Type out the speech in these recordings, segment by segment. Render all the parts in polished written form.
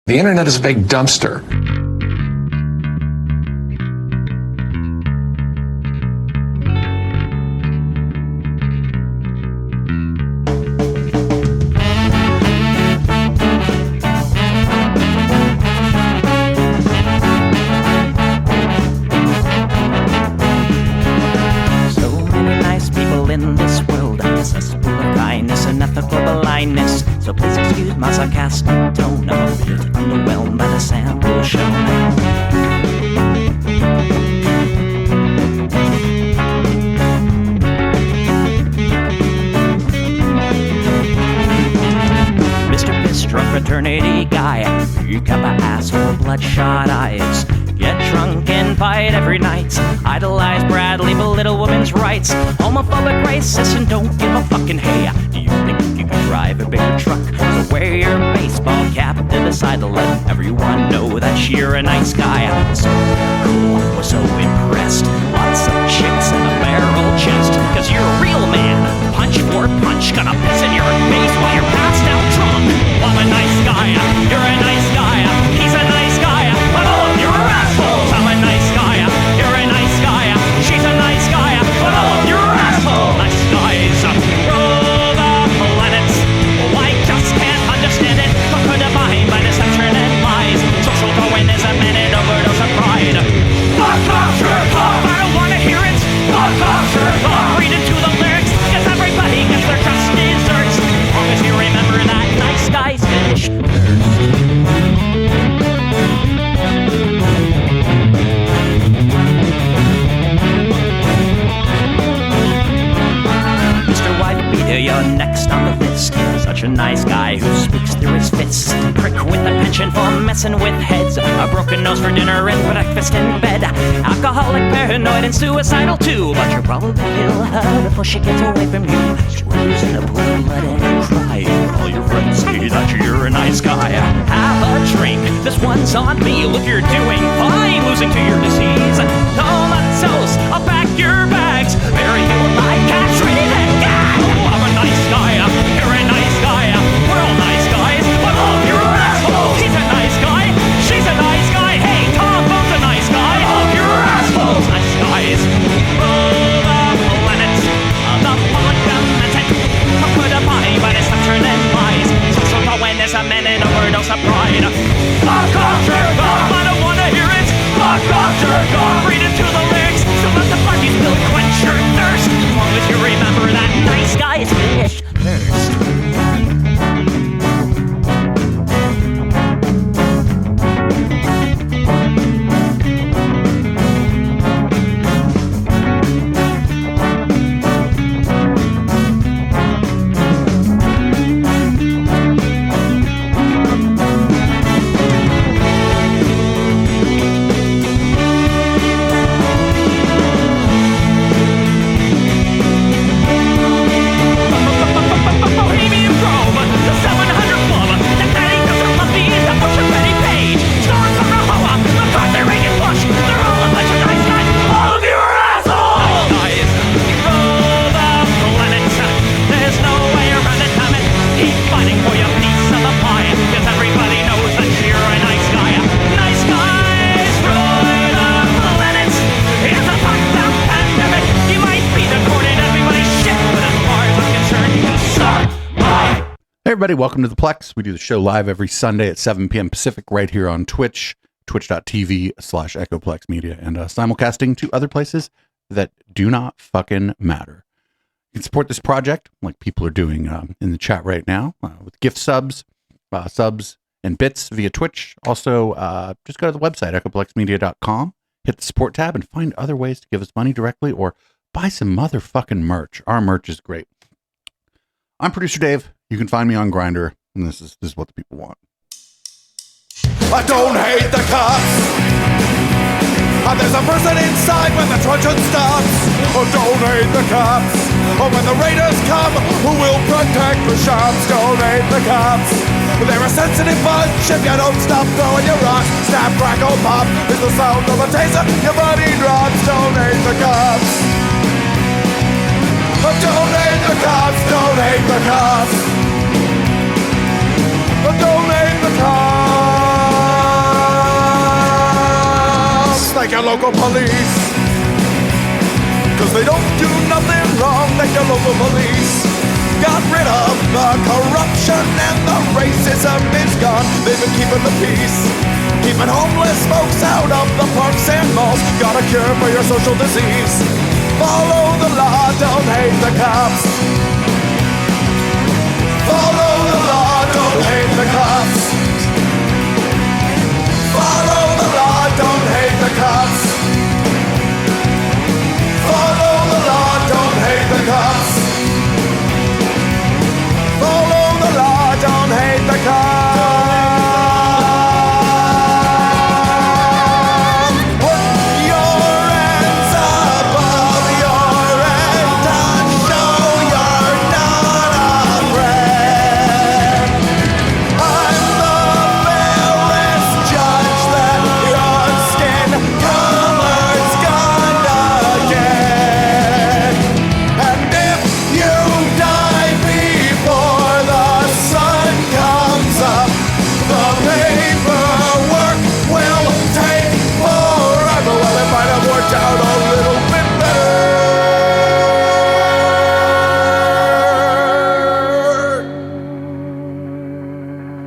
The internet is a big dumpster. So please excuse my sarcastic tone. I'm a bit underwhelmed by the sample shown. Mr. Piss-drunk fraternity guy, you got my ass with bloodshot eyes. Get drunk and fight every night. Idolize Bradley, belittle women's rights. Homophobic, racist, and don't give a fucking hey. Do you think you can drive a bigger truck? So wear your baseball cap to the side to let everyone know that you're a nice guy. So cool, was so impressed. Lots of chicks and a barrel chest. Cause you're a real man. Punch for punch, gonna piss in your face while you're passed out drunk. I'm a nice guy, you're a nice guy. He's a nice guy, but all of you are assholes. I'm a nice guy, you're a nice guy. She's a nice guy, but all of you are assholes. Nice guys rule the planets. Oh, I just can't understand it. Conquered defined by deception and lies. Social Darwinism and an overdose of pride. Fuck off, Sherlock! I don't wanna hear it. Fuck off, Sherlock! Read into the lyrics, cause everybody gets their just desserts. As long as you remember that nice guys finish first. You're next on the list. Such a nice guy who speaks through his fists. Prick with a penchant for messing with heads. A broken nose for dinner and breakfast in bed. Alcoholic, paranoid, and suicidal too. But you'll probably kill her before she gets away from you. Screws in a blue blood and cry. All your friends say that you're a nice guy. Have a drink, this one's on me. Look, you're doing fine, losing to your disease. Comatose, I'll pack your bags. Bury you like cats, ready to go. I'm a nice guy, you're a nice guy. We're all nice guys, but all of you are assholes. He's a nice guy, she's a nice guy. Hey, Tom Bone's a nice guy. All of you are assholes. Nice guys rule the planet. The public demented, put a body by deception and lies. Social Darwinism and an overdose of pride. Fuck off, Sherlock! I don't wanna hear it. Fuck off, Sherlock! Read into the lyrics, so let the parties will quench your thirst. As long as you remember that nice guys finish first. Everybody, welcome to the Plex. We do the show live every Sunday at 7 p.m. Pacific right here on Twitch, twitch.tv/EchoPlex Media, and simulcasting to other places that do not fucking matter. You can support this project like people are doing in the chat right now with gift subs and bits via Twitch. Also, just go to the website, echoplexmedia.com, hit the support tab, and find other ways to give us money directly or buy some motherfucking merch. Our merch is great. I'm producer Dave. You can find me on Grindr, and this is what the people want. I don't hate the cops. There's a person inside when the truncheon stops. Oh, don't hate the cops. Oh, when the raiders come, who will protect the shops? Don't hate the cops. They're a sensitive bunch if you don't stop throwing your rocks. Snap, crackle, pop is the sound of a taser. Your body drops. Don't hate the cops. Oh, don't hate the cops. Don't hate the cops. Don't hate the cops. Thank your local police. Cause they don't do nothing wrong. Thank your local police. Got rid of the corruption and the racism is gone. They've been keeping the peace, keeping homeless folks out of the parks and malls. Got a cure for your social disease. Follow the law, don't hate the cops. Follow the law, don't hate the cops. Follow the law, don't hate the cops. Follow the law, don't hate the cops. Follow the law, don't hate the cops. Put your hands above your head and show you're not afraid. I'm the fairest judge that your skin color's gonna get. And if you die before the sun comes up, the paperwork will take forever. Well, it might have worked out a little bit better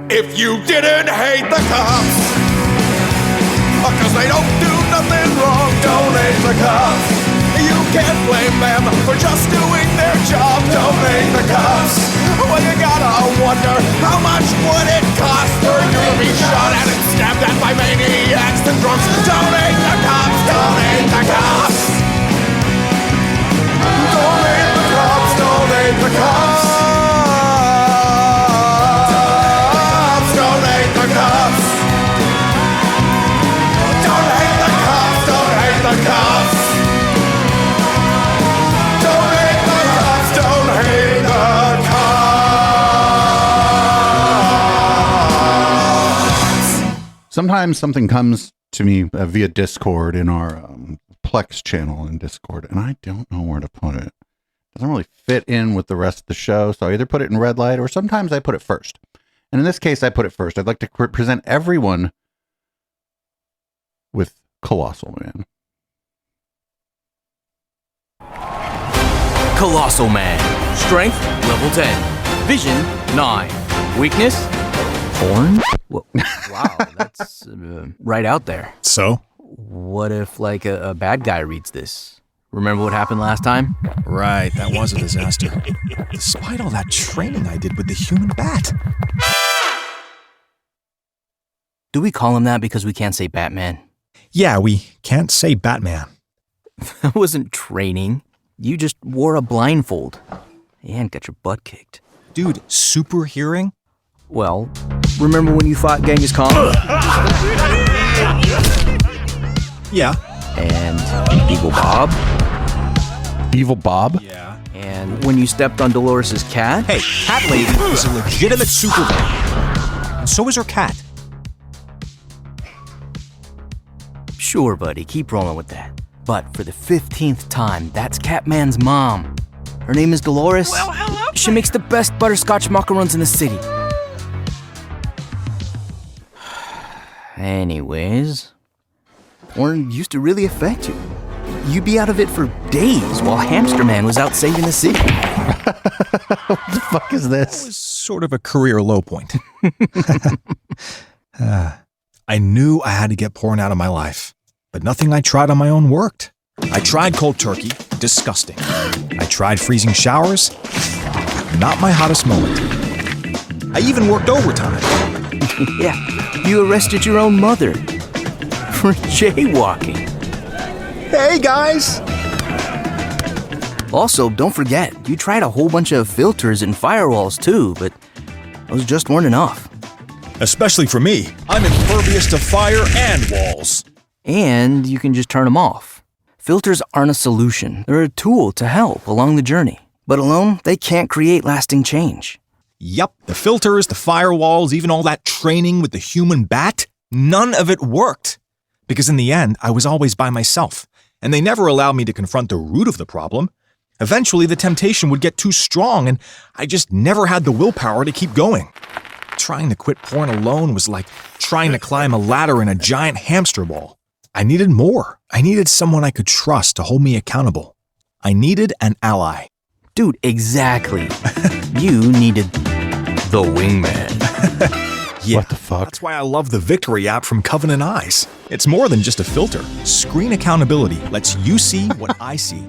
if you didn't hate the cops. Cause they don't do nothing wrong, don't hate the cops. You can't blame them for just doing their job, don't hate the cops. Well, you gotta wonder, how much would it cost for you to be shot at and stabbed at by maniacs and drunks? Don't hate the cops, don't hate the cops. Don't hate the cops, don't hate the cops. Don't hate the cops. Don't hate the cops, don't hate the cops. Don't hate the cops, don't hate the cops. Sometimes something comes to me via Discord in our Plex channel in Discord, and I don't know where to put it. It doesn't really fit in with the rest of the show, so I either put it in red light or sometimes I put it first. And in this case, I put it first. I'd like to present everyone with Colossal Man. Colossal Man. Strength, level 10. Vision, 9. Weakness, porn? Wow, that's right out there. So? What if, like, a bad guy reads this? Remember what happened last time? Right, that was a disaster. Despite all that training I did with the human bat. Do we call him that because we can't say Batman? Yeah, we can't say Batman. That wasn't training. You just wore a blindfold and got your butt kicked. Dude, super hearing? Well, remember when you fought Genghis Khan? Yeah. And Evil Bob? Evil Bob? Yeah. And when you stepped on Dolores' cat? Hey, Cat Lady is a legitimate supervillain. And so is her cat. Sure, buddy, keep rolling with that. But for the 15th time, that's Catman's mom. Her name is Dolores. Well, hello. She makes the best butterscotch macarons in the city. Anyways, porn used to really affect you. You'd be out of it for days while Hamster Man was out saving the city. What the fuck is It this? was sort of a career low point. I knew I had to get porn out of my life, but nothing I tried on my own worked. I tried cold turkey, disgusting. I tried freezing showers, not my hottest moment. I even worked overtime. Yeah, you arrested your own mother for jaywalking. Hey guys! Also, don't forget, you tried a whole bunch of filters and firewalls too, but those just weren't enough. Especially for me, I'm impervious to fire and walls. And you can just turn them off. Filters aren't a solution. They're a tool to help along the journey. But alone, they can't create lasting change. Yup, the filters, the firewalls, even all that training with the human bat, none of it worked. Because in the end, I was always by myself, and they never allowed me to confront the root of the problem. Eventually, the temptation would get too strong, and I just never had the willpower to keep going. Trying to quit porn alone was like trying to climb a ladder in a giant hamster ball. I needed more. I needed someone I could trust to hold me accountable. I needed an ally. Dude, exactly. You needed the wingman. Yeah, What the fuck? That's why I love the Victory app from Covenant Eyes. It's more than just a filter. Screen accountability lets you see what I see.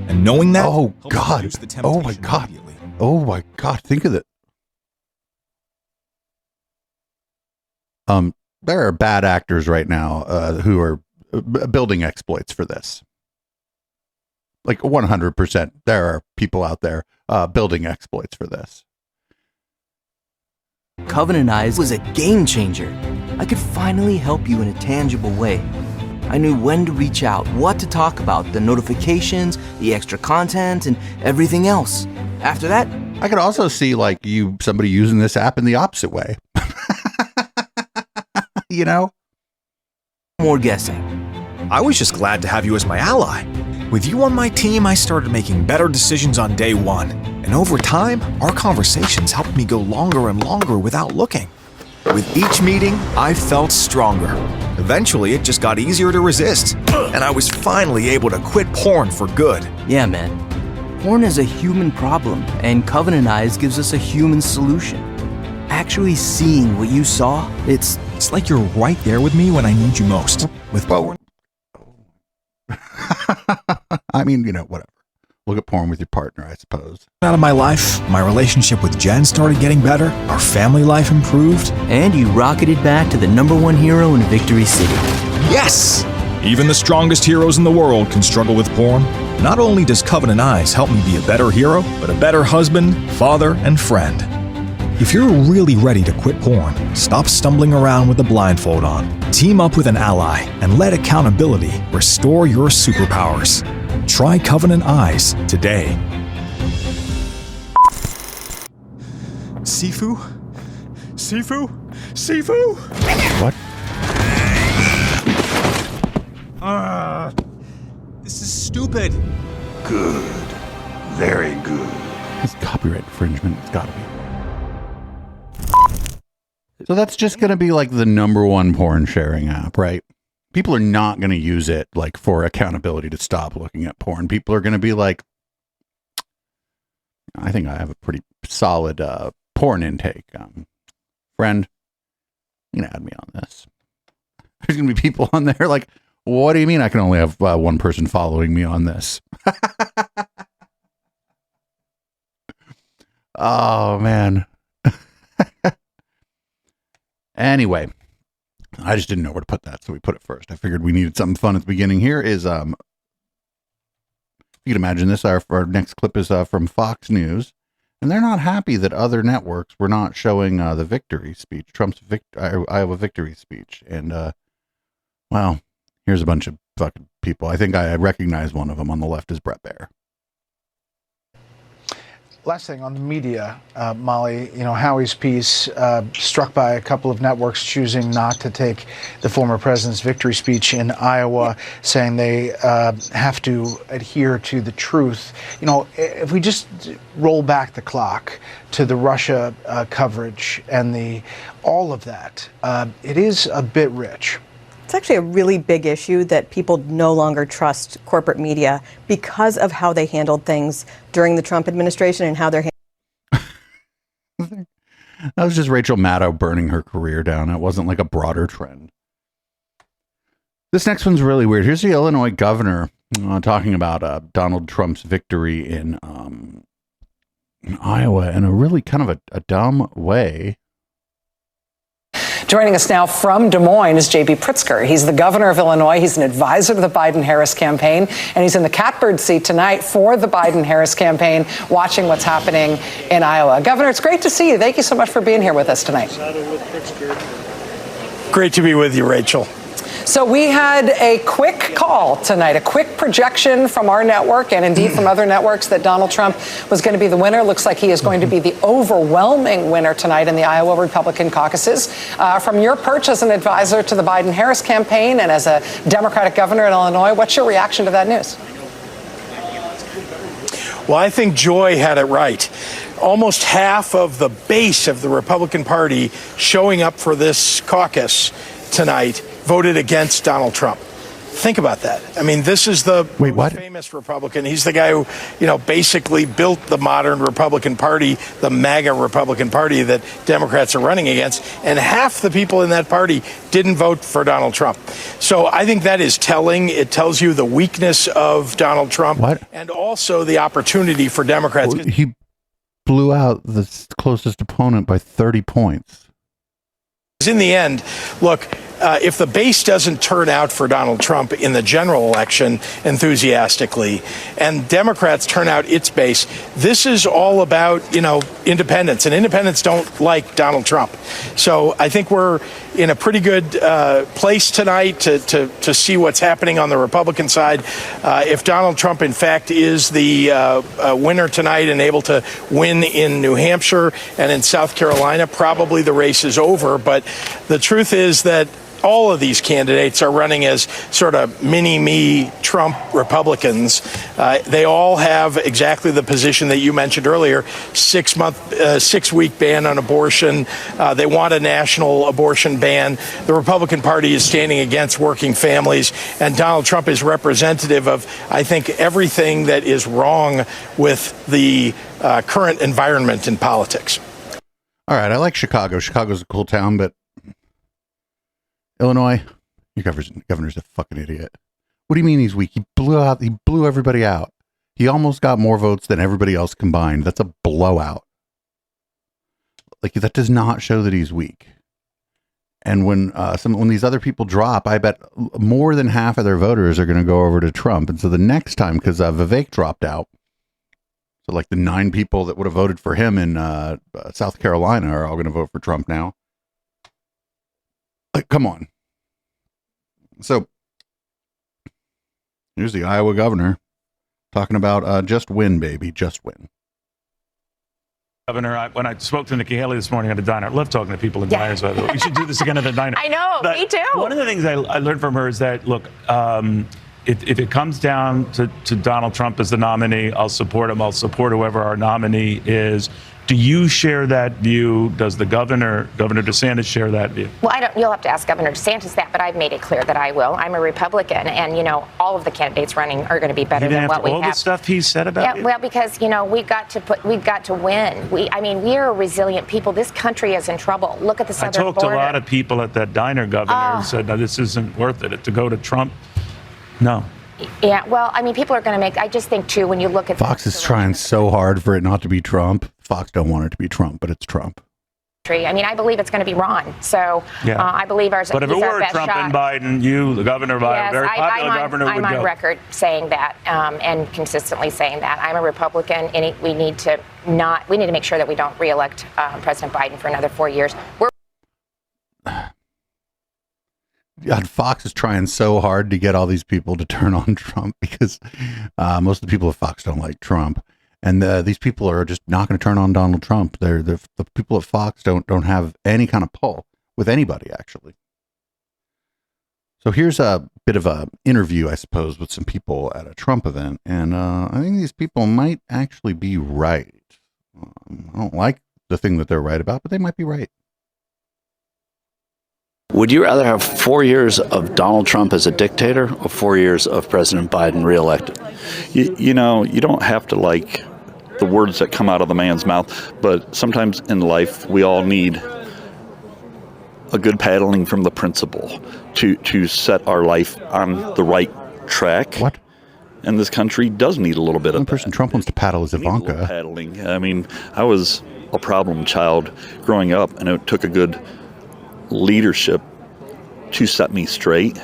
And knowing that Oh, helps God. reduce the Oh, my temptation God. immediately. Oh my God, think of it. There are bad actors right now who are building exploits for this. Like 100%, there are people out there building exploits for this. Covenant Eyes was a game changer. I could finally help you in a tangible way. I knew when to reach out, what to talk about, the notifications, the extra content, and everything else. After that, I could also see like somebody using this app in the opposite way. You know? more guessing. I was just glad to have you as my ally. With you on my team, I started making better decisions on day one. And over time, our conversations helped me go longer and longer without looking. With each meeting, I felt stronger. Eventually, it just got easier to resist. And I was finally able to quit porn for good. Yeah, man. Porn is a human problem, and Covenant Eyes gives us a human solution. Actually seeing what you saw, It's like you're right there with me when I need you most. With porn. I mean, whatever. Look at porn with your partner, I suppose. Out of my life, my relationship with Jen started getting better, our family life improved. and you rocketed back to the #1 hero in Victory City. Yes! Even the strongest heroes in the world can struggle with porn. Not only does Covenant Eyes help me be a better hero, but a better husband, father, and friend. If you're really ready to quit porn, stop stumbling around with the blindfold on. Team up with an ally and let accountability restore your superpowers. Try Covenant Eyes today. Sifu? Sifu? Sifu? What? This is stupid. Good. Very good. It's copyright infringement. It's gotta be. So that's just gonna be like the #1 porn sharing app, right? People are not gonna use it like for accountability to stop looking at porn. People are gonna be like, I think I have a pretty solid porn intake. Friend, you can add me on this. There's gonna be people on there like, what do you mean I can only have one person following me on this? Oh, man. Anyway, I just didn't know where to put that, so we put it first. I figured we needed something fun at the beginning. Here is, you can imagine this, our next clip is from Fox News, and they're not happy that other networks were not showing the victory speech, Trump's Iowa victory speech. And, well, here's a bunch of fucking people. I think I recognize one of them on the left is Brett Baer. Last thing on the media, Molly, Howie's piece struck by a couple of networks choosing not to take the former president's victory speech in Iowa, saying they have to adhere to the truth. If we just roll back the clock to the Russia coverage and all of that, it is a bit rich. It's actually a really big issue that people no longer trust corporate media because of how they handled things during the Trump administration and how they're That was just Rachel Maddow burning her career down. It wasn't like a broader trend. This next one's really weird. Here's the Illinois governor talking about Donald Trump's victory in Iowa in a really kind of a dumb way. Joining us now from Des Moines is J.B. Pritzker. He's the governor of Illinois. He's an advisor to the Biden-Harris campaign, and he's in the catbird seat tonight for the Biden-Harris campaign, watching what's happening in Iowa. Governor, it's great to see you. Thank you so much for being here with us tonight. Great to be with you, Rachel. So we had a quick call tonight, a quick projection from our network and indeed from other networks that Donald Trump was going to be the winner. Looks like he is going to be the overwhelming winner tonight in the Iowa Republican caucuses. From your perch as an advisor to the Biden-Harris campaign and as a Democratic governor in Illinois, what's your reaction to that news? Well, I think Joy had it right. Almost half of the base of the Republican Party showing up for this caucus tonight voted against Donald Trump. Think about that. I mean, this is the famous Republican. He's the guy who, basically built the modern Republican Party, the MAGA Republican Party that Democrats are running against. And half the people in that party didn't vote for Donald Trump. So I think that is telling. It tells you the weakness of Donald Trump and also the opportunity for Democrats. He blew out the closest opponent by 30 points. In the end, look, if the base doesn't turn out for Donald Trump in the general election enthusiastically, and Democrats turn out its base, this is all about, independents. And independents don't like Donald Trump. So I think we're in a pretty good place tonight to see what's happening on the Republican side. If Donald Trump, in fact, is the winner tonight and able to win in New Hampshire and in South Carolina, probably the race is over. But the truth is that all of these candidates are running as sort of mini-me Trump Republicans. They all have exactly the position that you mentioned earlier, 6-week ban on abortion. They want a national abortion ban. The Republican Party is standing against working families, and Donald Trump is representative of, I think, everything that is wrong with the current environment in politics. All right, I like Chicago. Chicago's a cool town, but Illinois, your governor's a fucking idiot. What do you mean he's weak? He blew everybody out. He almost got more votes than everybody else combined. That's a blowout. Like, that does not show that he's weak. And when these other people drop, I bet more than half of their voters are going to go over to Trump. And so the next time, because Vivek dropped out, so like the 9 people that would have voted for him in South Carolina are all going to vote for Trump now. Like, come on. So here's the Iowa governor talking about just win, baby, just win. Governor, when I spoke to Nikki Haley this morning at a diner, I love talking to people in diners, by the way. We should do this again at the diner. I know, but me too. One of the things I learned from her is that, look, if it comes down to Donald Trump as the nominee, I'll support him. I'll support whoever our nominee is. Do you share that view? Does the Governor DeSantis, share that view? Well, you'll have to ask Governor DeSantis that, but I've made it clear that I will. I'm a Republican, and, all of the candidates running are going to be better than what we have. All the stuff he said about you? Well, because, we've got to win. We are a resilient people. This country is in trouble. Look at the southern border. I talked to a lot of people at that diner, Governor, who said, no, this isn't worth it. To go to Trump, no. Yeah, well, people are going to make, I just think, too, when you look at Fox is trying so hard for it not to be Trump. Fox don't want it to be Trump, but it's Trump. I believe it's going to be Ron. So I believe ours. But if it were Trump and Biden, you, the governor, Biden, very popular governor, would go. I'm on record saying that and consistently saying that. I'm a Republican, and we need to make sure that we don't reelect President Biden for another 4 years. God, Fox is trying so hard to get all these people to turn on Trump because most of the people at Fox don't like Trump. And these people are just not going to turn on Donald Trump. The people at Fox don't have any kind of pull with anybody, actually. So here's a bit of a interview, I suppose, with some people at a Trump event. And I think these people might actually be right. I don't like the thing that they're right about, but they might be right. Would you rather have 4 years of Donald Trump as a dictator or 4 years of President Biden reelected? You don't have to like the words that come out of the man's mouth, but sometimes in life we all need a good paddling from the principal to set our life on the right track. What? And this country does need a little bit of that. The person Trump wants to paddle is Ivanka. Paddling. I was a problem child growing up, and it took a good leadership to set me straight.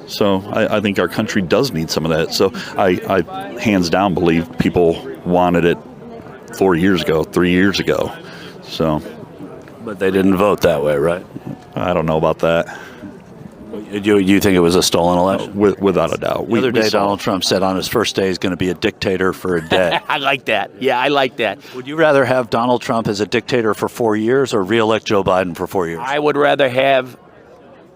So I think our country does need some of that. So I hands down believe people wanted it 4 years ago, 3 years ago. So, but they didn't vote that way, right? I don't know about that. You think it was a stolen election? Without a doubt. The other day, Donald Trump said on his first day he's going to be a dictator for a day. I like that. Yeah, I like that. Would you rather have Donald Trump as a dictator for 4 years or re-elect Joe Biden for 4 years? I would rather have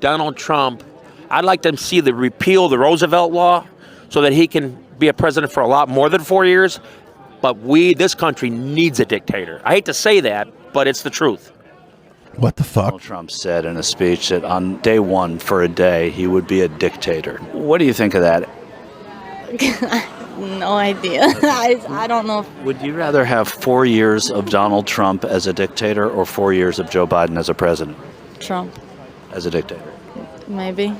Donald Trump. I'd like to see the repeal the Roosevelt law so that he can be a president for a lot more than 4 years. But this country needs a dictator. I hate to say that, but it's the truth. What the fuck? Donald Trump said in a speech that on day one, for a day, he would be a dictator. What do you think of that? No idea. I don't know. Would you rather have 4 years of Donald Trump as a dictator or 4 years of Joe Biden as a president? Trump. As a dictator. Maybe.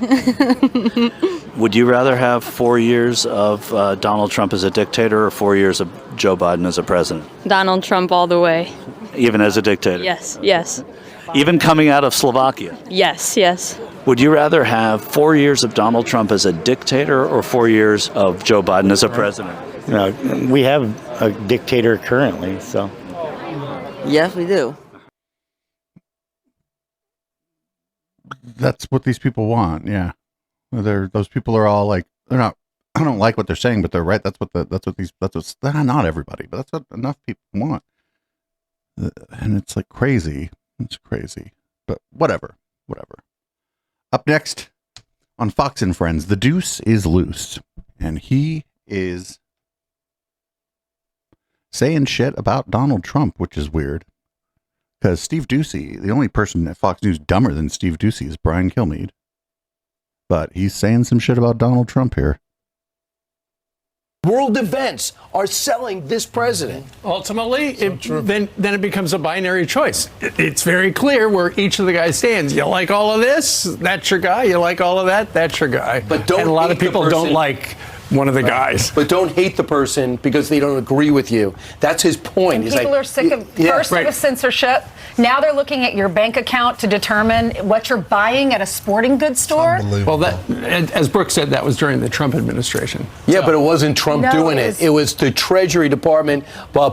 Would you rather have 4 years of Donald Trump as a dictator or 4 years of Joe Biden as a president? Donald Trump all the way. Even as a dictator? Yes, yes. Even coming out of Slovakia? Yes, yes. Would you rather have 4 years of Donald Trump as a dictator or 4 years of Joe Biden as a president? No, we have a dictator currently, so. Yes, we do. That's what these people want. Yeah. Those people are all like, they're not, I don't like what they're saying, but they're right. That's what not everybody, but that's what enough people want. And it's like crazy. It's crazy, but whatever. Up next on Fox and Friends, the deuce is loose, and he is saying shit about Donald Trump, which is weird because Steve Doocy, the only person at Fox News dumber than Steve Doocy is Brian Kilmeade, but he's saying some shit about Donald Trump here. World events are selling this president. Ultimately, then it becomes a binary choice. It's very clear where each of the guys stands. You like all of this? That's your guy. You like all of that? That's your guy. But don't and a lot of hate the people don't person. like one of the guys. But don't hate the person because they don't agree with you. That's his point. And He's people like, are sick of yeah, first right. it was censorship. Now they're looking at your bank account to determine what you're buying at a sporting goods store. Well, that, as Brooke said, that was during the Trump administration. Yeah, but it wasn't Trump No, doing it it. was- It was the Treasury Department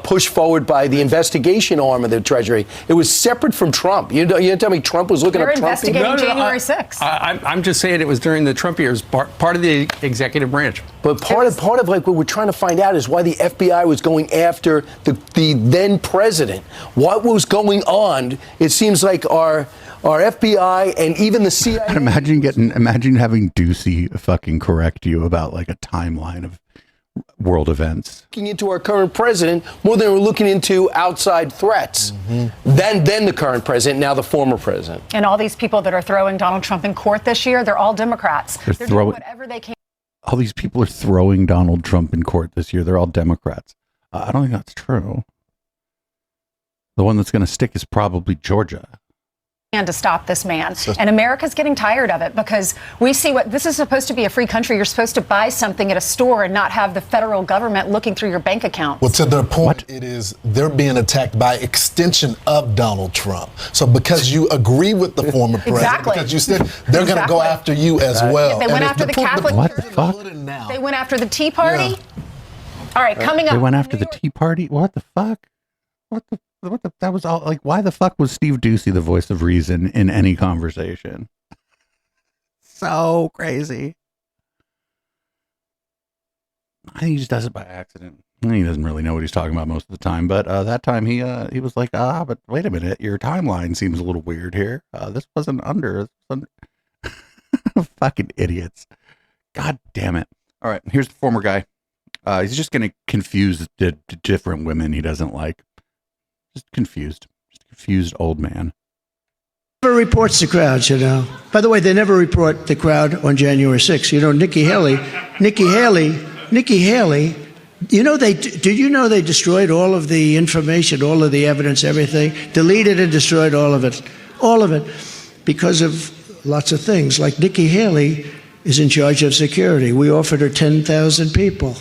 pushed forward by the investigation arm of the Treasury. It was separate from Trump. You didn't tell me Trump was looking They're at Trump. investigating January 6th. I'm just saying it was during the Trump years, part of the executive branch. But part of like what we're trying to find out is why the FBI was going after the then president. What was going on? It seems like our FBI and even the CIA. And imagine having Doocy fucking correct you about like a timeline of world events. Looking into our current president more than we're looking into outside threats. Then the current president, now the former president. And all these people that are throwing Donald Trump in court this year, they're all Democrats. They're doing whatever they can. All these people are throwing Donald Trump in court this year. They're all Democrats. I don't think that's true. The one that's going to stick is probably Georgia. To stop this man. And America's getting tired of it because we see what this is supposed to be a free country. You're supposed to buy something at a store and not have the federal government looking through your bank account. Well, to their point, it is they're being attacked by extension of Donald Trump. So because you agree with the former president, Exactly. because you said they're going to go after you as well. They went after the Catholic. What the fuck? They went after the Tea Party. All right, coming up. They went after the Tea Party? What the fuck? That was all like, why the fuck was Steve Doocy the voice of reason in any conversation? So crazy. I think he just does it by accident. He doesn't really know what he's talking about most of the time, but that time he was like, but wait a minute, your timeline seems a little weird here. This wasn't under. Fucking idiots. God damn it. All right, here's the former guy. He's just going to confuse the different women he doesn't like. Just confused old man. Never reports the crowds, you know. By the way, they never report the crowd on January 6th. You know, Nikki Haley, you know, did you know they destroyed all of the information, all of the evidence, everything? Deleted and destroyed all of it, because of lots of things. Like Nikki Haley is in charge of security. We offered her 10,000 people.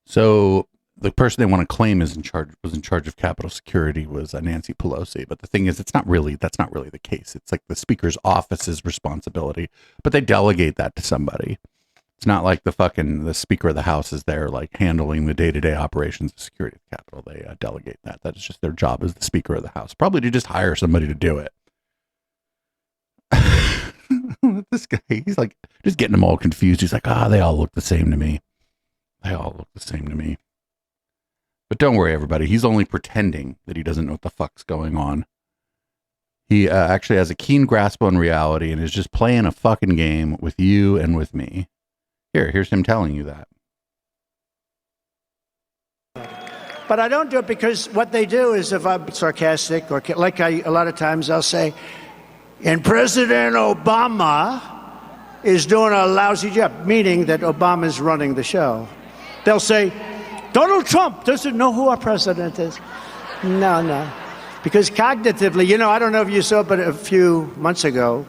So the person they want to claim was in charge of Capitol security was Nancy Pelosi. But the thing is, that's not really the case. It's like the Speaker's office's responsibility, but they delegate that to somebody. It's not like the Speaker of the House is there like handling the day-to-day operations of security of the Capitol. They delegate that. That is just their job as the Speaker of the House. Probably to just hire somebody to do it. This guy, he's like just getting them all confused. He's like, they all look the same to me. But don't worry, everybody. He's only pretending that he doesn't know what the fuck's going on. He actually has a keen grasp on reality and is just playing a fucking game with you and with me. Here's him telling you that. But I don't do it because what they do is, if I'm sarcastic or a lot of times I'll say, and President Obama is doing a lousy job, meaning that Obama's running the show. They'll say, Donald Trump doesn't know who our president is. No. Because cognitively, I don't know if you saw, but a few months ago,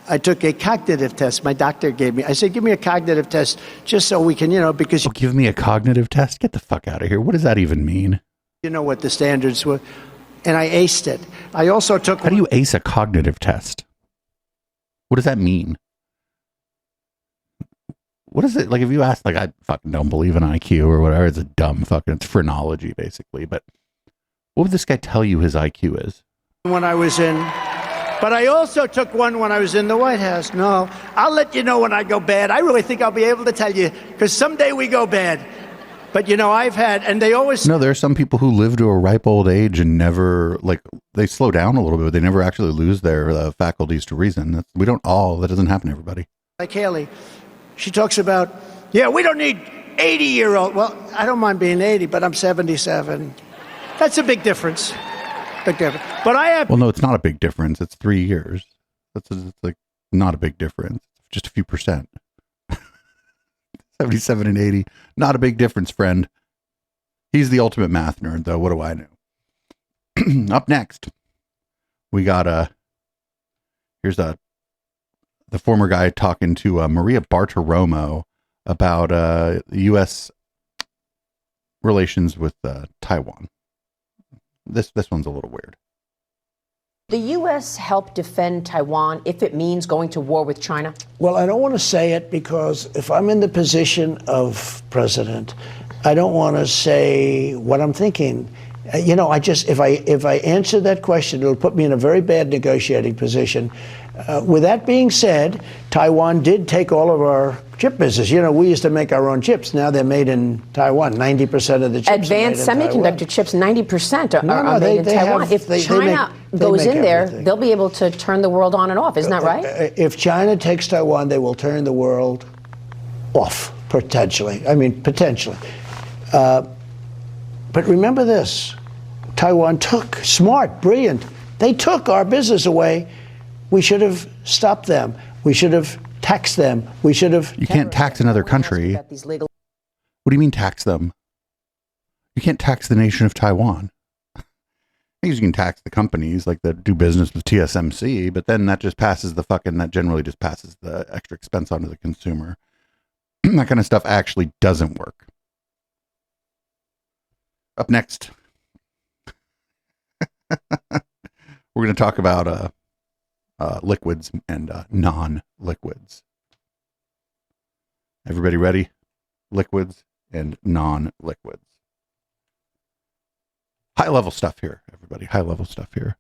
I took a cognitive test. My doctor gave me. I said, give me a cognitive test just so we can, because... Oh, give me a cognitive test? Get the fuck out of here. What does that even mean? You know what the standards were. And I aced it. I also took... How do you ace a cognitive test? What does that mean? What is it? Like, if you ask, like, I fucking don't believe in IQ or whatever, it's a dumb fucking... It's phrenology, basically. But what would this guy tell you his IQ is? When I was in... But I also took one when I was in the White House. No, I'll let you know when I go bad. I really think I'll be able to tell you, because someday we go bad. But, I've had, and they always... No, there are some people who live to a ripe old age and never, like, they slow down a little bit, but they never actually lose their faculties to reason. That doesn't happen to everybody. Like Haley, she talks about, we don't need 80-year-old. Well, I don't mind being 80, but I'm 77. That's a big difference. But I have... Well, no, it's not a big difference. It's 3 years. It's like not a big difference. Just a few percent. 77 and 80. Not a big difference, friend. He's the ultimate math nerd, though. What do I know? Up next, we got here's the former guy talking to Maria Bartiromo about U.S. relations with Taiwan. This one's a little weird. The U.S. help defend Taiwan if it means going to war with China? Well, I don't want to say it because if I'm in the position of president, I don't want to say what I'm thinking. If I answer that question, it'll put me in a very bad negotiating position. With that being said, Taiwan did take all of our chip business. We used to make our own chips. Now they're made in Taiwan. 90% of the chips Advanced are made in semiconductor Taiwan. chips, 90% are they made in Taiwan. If China goes in there, they'll be able to turn the world on and off. Isn't that right? If China takes Taiwan, they will turn the world off, potentially. Potentially. But remember this. Taiwan took, smart, brilliant. They took our business away. We should have stopped them. We should have taxed them. We should have... You can't tax another country. What do you mean tax them? You can't tax the nation of Taiwan. I think you can tax the companies like that do business with TSMC, but then that just passes that generally just passes the extra expense onto the consumer. That kind of stuff actually doesn't work. Up next, we're going to talk about liquids and non-liquids. Everybody ready? Liquids and non-liquids. High level stuff here, everybody. High level stuff here.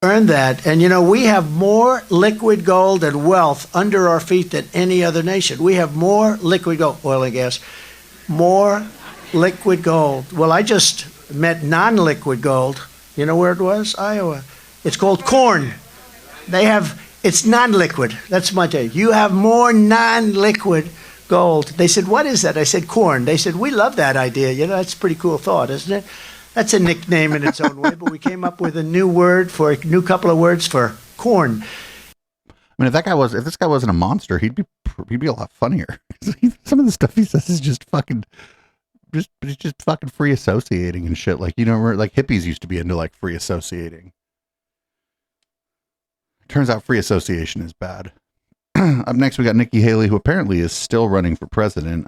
Earn that. And we have more liquid gold and wealth under our feet than any other nation. We have more liquid gold, oil and gas, more liquid gold. Well, I just met non-liquid gold. You know where it was? Iowa. It's called corn. It's non-liquid. That's my take. You have more non-liquid gold. They said, what is that? I said, corn. They said, we love that idea. That's a pretty cool thought, isn't it? That's a nickname in its own way, but we came up with a new couple of words for corn. If this guy wasn't a monster, he'd be a lot funnier. Some of the stuff he says is just fucking free associating and shit. Like, like hippies used to be into like free associating. Turns out free association is bad. Up next, we got Nikki Haley, who apparently is still running for president.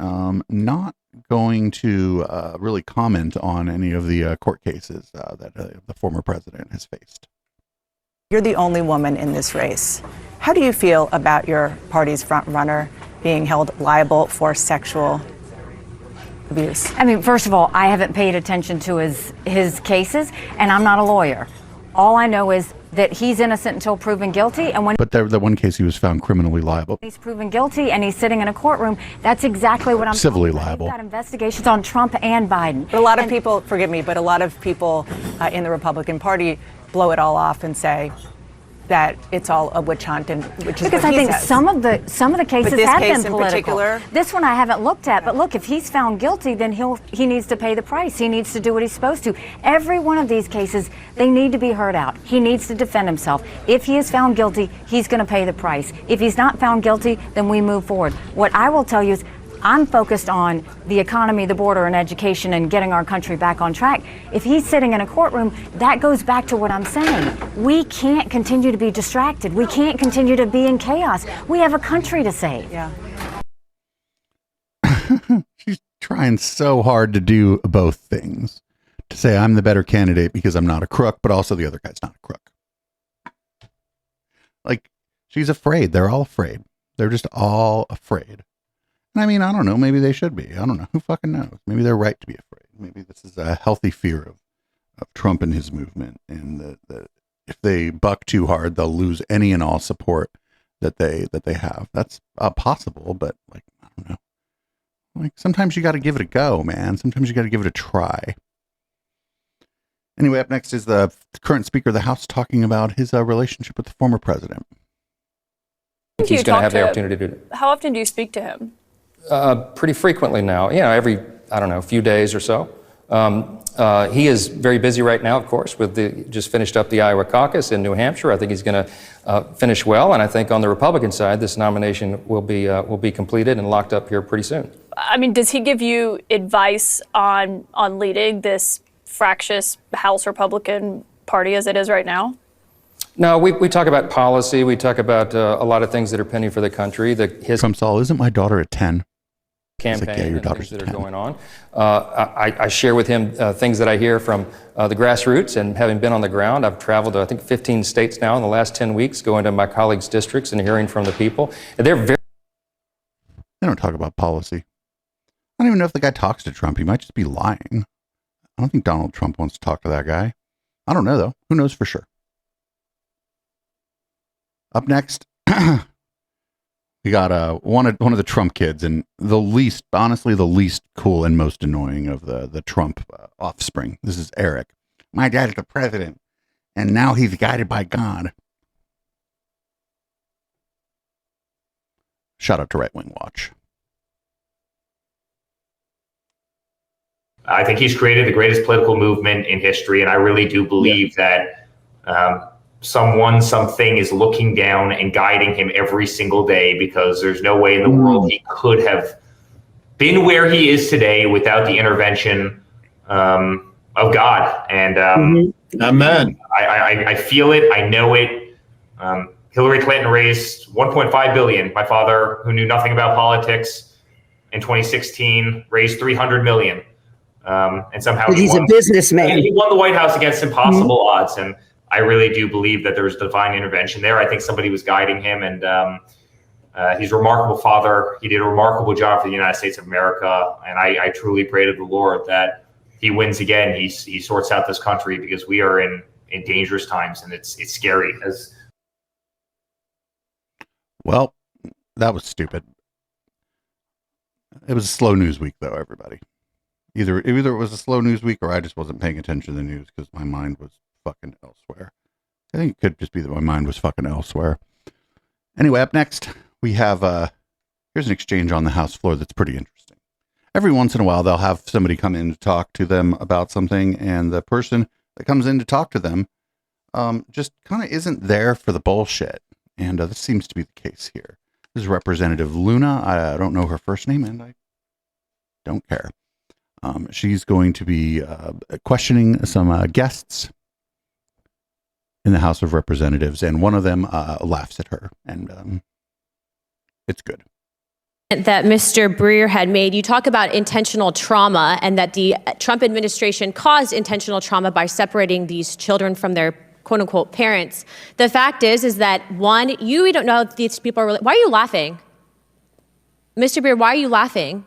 Not going to really comment on any of the court cases that the former president has faced. You're the only woman in this race. How do you feel about your party's front runner being held liable for sexual abuse? First of all, I haven't paid attention to his cases, and I'm not a lawyer. All I know is that he's innocent until proven guilty, and when the one case he was found criminally liable. He's proven guilty and he's sitting in a courtroom, that's exactly what I'm civilly talking about. liable. We've got investigations on Trump and Biden. But a lot of people, forgive me, but a lot of people in the Republican Party blow it all off and say, that it's all a witch hunt, and which is because what I he think says. some of the cases But this have case been in political. particular? This one I haven't looked at, but look, if he's found guilty, then he needs to pay the price. He needs to do what he's supposed to. Every one of these cases, they need to be heard out. He needs to defend himself. If he is found guilty, he's going to pay the price. If he's not found guilty, then we move forward. What I will tell you is, I'm focused on the economy, the border, and education, and getting our country back on track. If he's sitting in a courtroom, that goes back to what I'm saying. We can't continue to be distracted. We can't continue to be in chaos. We have a country to save. Yeah. She's trying so hard to do both things. To say I'm the better candidate because I'm not a crook, but also the other guy's not a crook. Like, she's afraid. They're all afraid. They're just all afraid. I mean, I don't know. Maybe they should be. I don't know. Who fucking knows? Maybe they're right to be afraid. Maybe this is a healthy fear of Trump and his movement. And that if they buck too hard, they'll lose any and all support that they have. That's possible, but like, I don't know. Like, sometimes you got to give it a go, man. Sometimes you got to give it a try. Anyway, up next is the current Speaker of the House talking about his relationship with the former president. He's going to have the opportunity to do that. How often do you speak to him? Pretty frequently now, every, few days or so. He is very busy right now, of course, just finished up the Iowa caucus in New Hampshire. I think he's going to finish well, and I think on the Republican side, this nomination will be completed and locked up here pretty soon. I mean, does he give you advice on leading this fractious House Republican Party as it is right now? No, we talk about policy. We talk about a lot of things that are pending for the country. Trump's all, isn't my daughter at 10? Campaign like, yeah, your and daughter's things that 10. are going on. I share with him things that I hear from the grassroots, and having been on the ground, I've traveled to, I think, 15 states now in the last 10 weeks, going to my colleagues' districts and hearing from the people. And they don't talk about policy. I don't even know if the guy talks to Trump. He might just be lying. I don't think Donald Trump wants to talk to that guy. I don't know, though. Who knows for sure? Up next, we got one of the Trump kids, and honestly, the least cool and most annoying of the Trump offspring. This is Eric. My dad's the president, and now he's guided by God. Shout out to Right Wing Watch. I think he's created the greatest political movement in history, and I really do believe that something is looking down and guiding him every single day, because there's no way in the world he could have been where he is today without the intervention of God. And Amen. I feel it. I know it. Hillary Clinton raised $1.5 billion. My father, who knew nothing about politics, in 2016 raised $300 million. And somehow he's a businessman. He won the White House against impossible odds. And I really do believe that there's divine intervention there. I think somebody was guiding him, and he's a remarkable father. He did a remarkable job for the United States of America. And I truly pray to the Lord that he wins again. He sorts out this country, because we are in dangerous times, and it's scary. Well, that was stupid. It was a slow news week, though, everybody. Either it was a slow news week, or I just wasn't paying attention to the news because my mind was fucking elsewhere. I think it could just be that my mind was fucking elsewhere. Anyway, up next, we have, here's an exchange on the House floor that's pretty interesting. Every once in a while, they'll have somebody come in to talk to them about something, and the person that comes in to talk to them just kind of isn't there for the bullshit. And this seems to be the case here. This is Representative Luna. I don't know her first name, and I don't care. She's going to be questioning some guests in the House of Representatives, and one of them laughs at her, and it's good. That Mr. Breer had made. You talk about intentional trauma, and that the Trump administration caused intentional trauma by separating these children from their quote unquote parents. The fact is that one, we don't know if these people are really, why are you laughing? Mr. Breer, why are you laughing?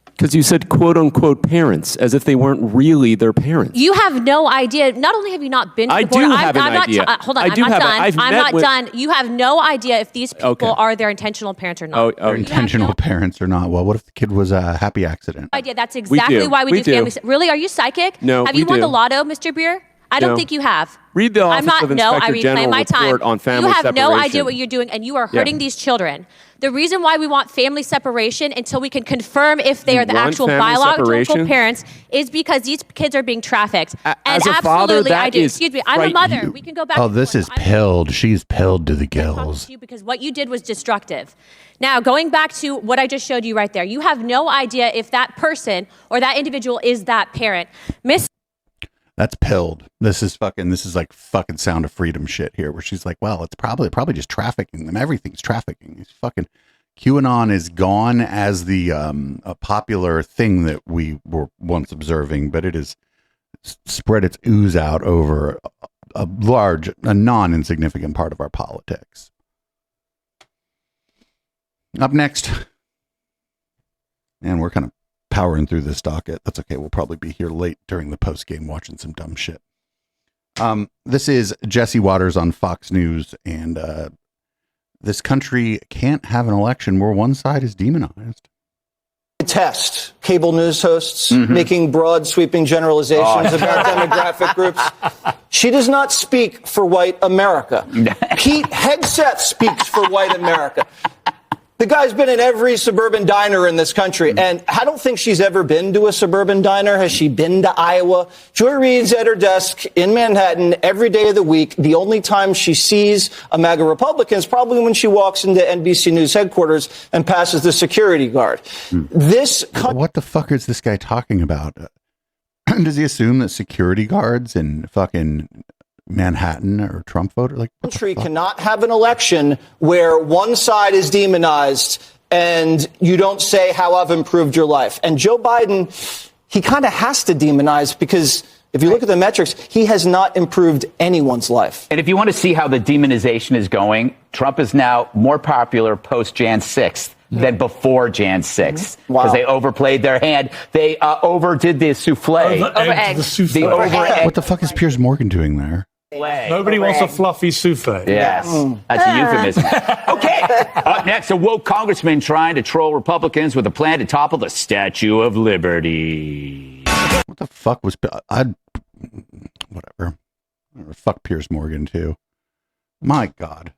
Because you said quote unquote parents, as if they weren't really their parents. You have no idea. Not only have you not been to the I border, do have an idea. Hold on, I'm not done. I'm not done. You have no idea if these people are their intentional parents or not. Their intentional parents or not. Well, what if the kid was a happy accident? Idea. That's exactly why we do family. Really? Are you psychic? No, Have you won the lotto, Mr. Breer? I don't think you have. Read the Office of Inspector I reclaim General my time. report on family You have separation. no idea what you're doing, and you are hurting these children. The reason why we want family separation until we can confirm if they are the actual biological parents is because these kids are being trafficked. And as a absolutely, father, that I do. is Excuse me, I'm a mother. We can go back. Oh, this is pilled. She's pilled to the gills. Because what you did was destructive. Now, going back to what I just showed you right there, you have no idea if that person or that individual is that parent. That's pilled. This is like fucking Sound of Freedom shit here, where she's like, well, it's probably just trafficking them. Everything's trafficking. These fucking QAnon is gone as the a popular thing that we were once observing, but it has spread its ooze out over a non-insignificant part of our politics. Up next, and we're kind of powering through this docket. That's okay. We'll probably be here late during the post game watching some dumb shit. This is Jesse Waters on Fox News, and this country can't have an election where one side is demonized. Test cable news hosts making broad, sweeping generalizations about demographic groups. She does not speak for white America. Pete Hegseth speaks for white America. The guy's been in every suburban diner in this country, and I don't think she's ever been to a suburban diner. Has she been to Iowa? Joy Reid's at her desk in Manhattan every day of the week. The only time she sees a MAGA Republican is probably when she walks into NBC News headquarters and passes the security guard. What the fuck is this guy talking about? Does he assume that security guards in fucking Manhattan or Trump voter? Like, country cannot have an election where one side is demonized and you don't say how I've improved your life. And Joe Biden, he kind of has to demonize because if you look at the metrics, he has not improved anyone's life. And if you want to see how the demonization is going, Trump is now more popular post Jan 6th than before Jan 6th. Because they overplayed their hand. They overdid the souffle. What the fuck is Piers Morgan doing there? Nobody wants a fluffy souffle. Yes, that's a euphemism. Okay, up next, a woke congressman trying to troll Republicans with a plan to topple the Statue of Liberty. What the fuck was... whatever. Fuck Piers Morgan, too. My God.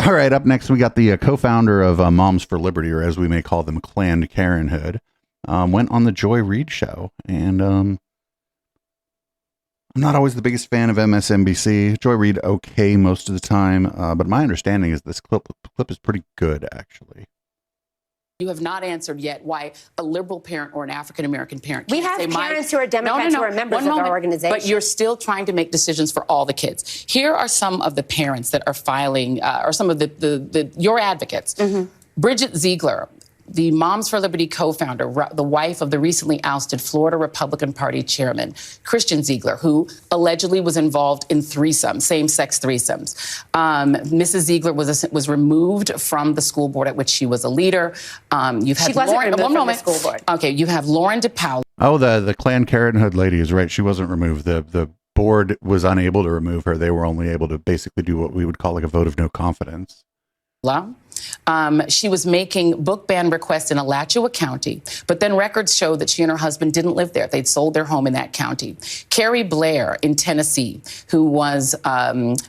All right, up next, we got the co-founder of Moms for Liberty, or as we may call them, Planned Parenthood, went on the Joy Reid show, and... I'm not always the biggest fan of MSNBC. Joy Reid, okay, most of the time. But my understanding is this clip is pretty good, actually. You have not answered yet why a liberal parent or an African-American parent We can't have say parents who are Democrats who are members of our organization. But you're still trying to make decisions for all the kids. Here are some of the parents that are filing, or some of your advocates. Bridget Ziegler, the Moms for Liberty co-founder, the wife of the recently ousted Florida Republican Party chairman, Christian Ziegler, who allegedly was involved in threesomes, same-sex threesomes. Mrs. Ziegler was removed from the school board at which she was a leader. You've had She wasn't Lauren, removed one from the moment. school board. Okay, you have Lauren DePaul. Oh, the Planned Parenthood lady is right. She wasn't removed. The board was unable to remove her. They were only able to basically do what we would call like a vote of no confidence. She was making book ban requests in Alachua County, but then records show that she and her husband didn't live there. They'd sold their home in that county. Carrie Blair in Tennessee, who was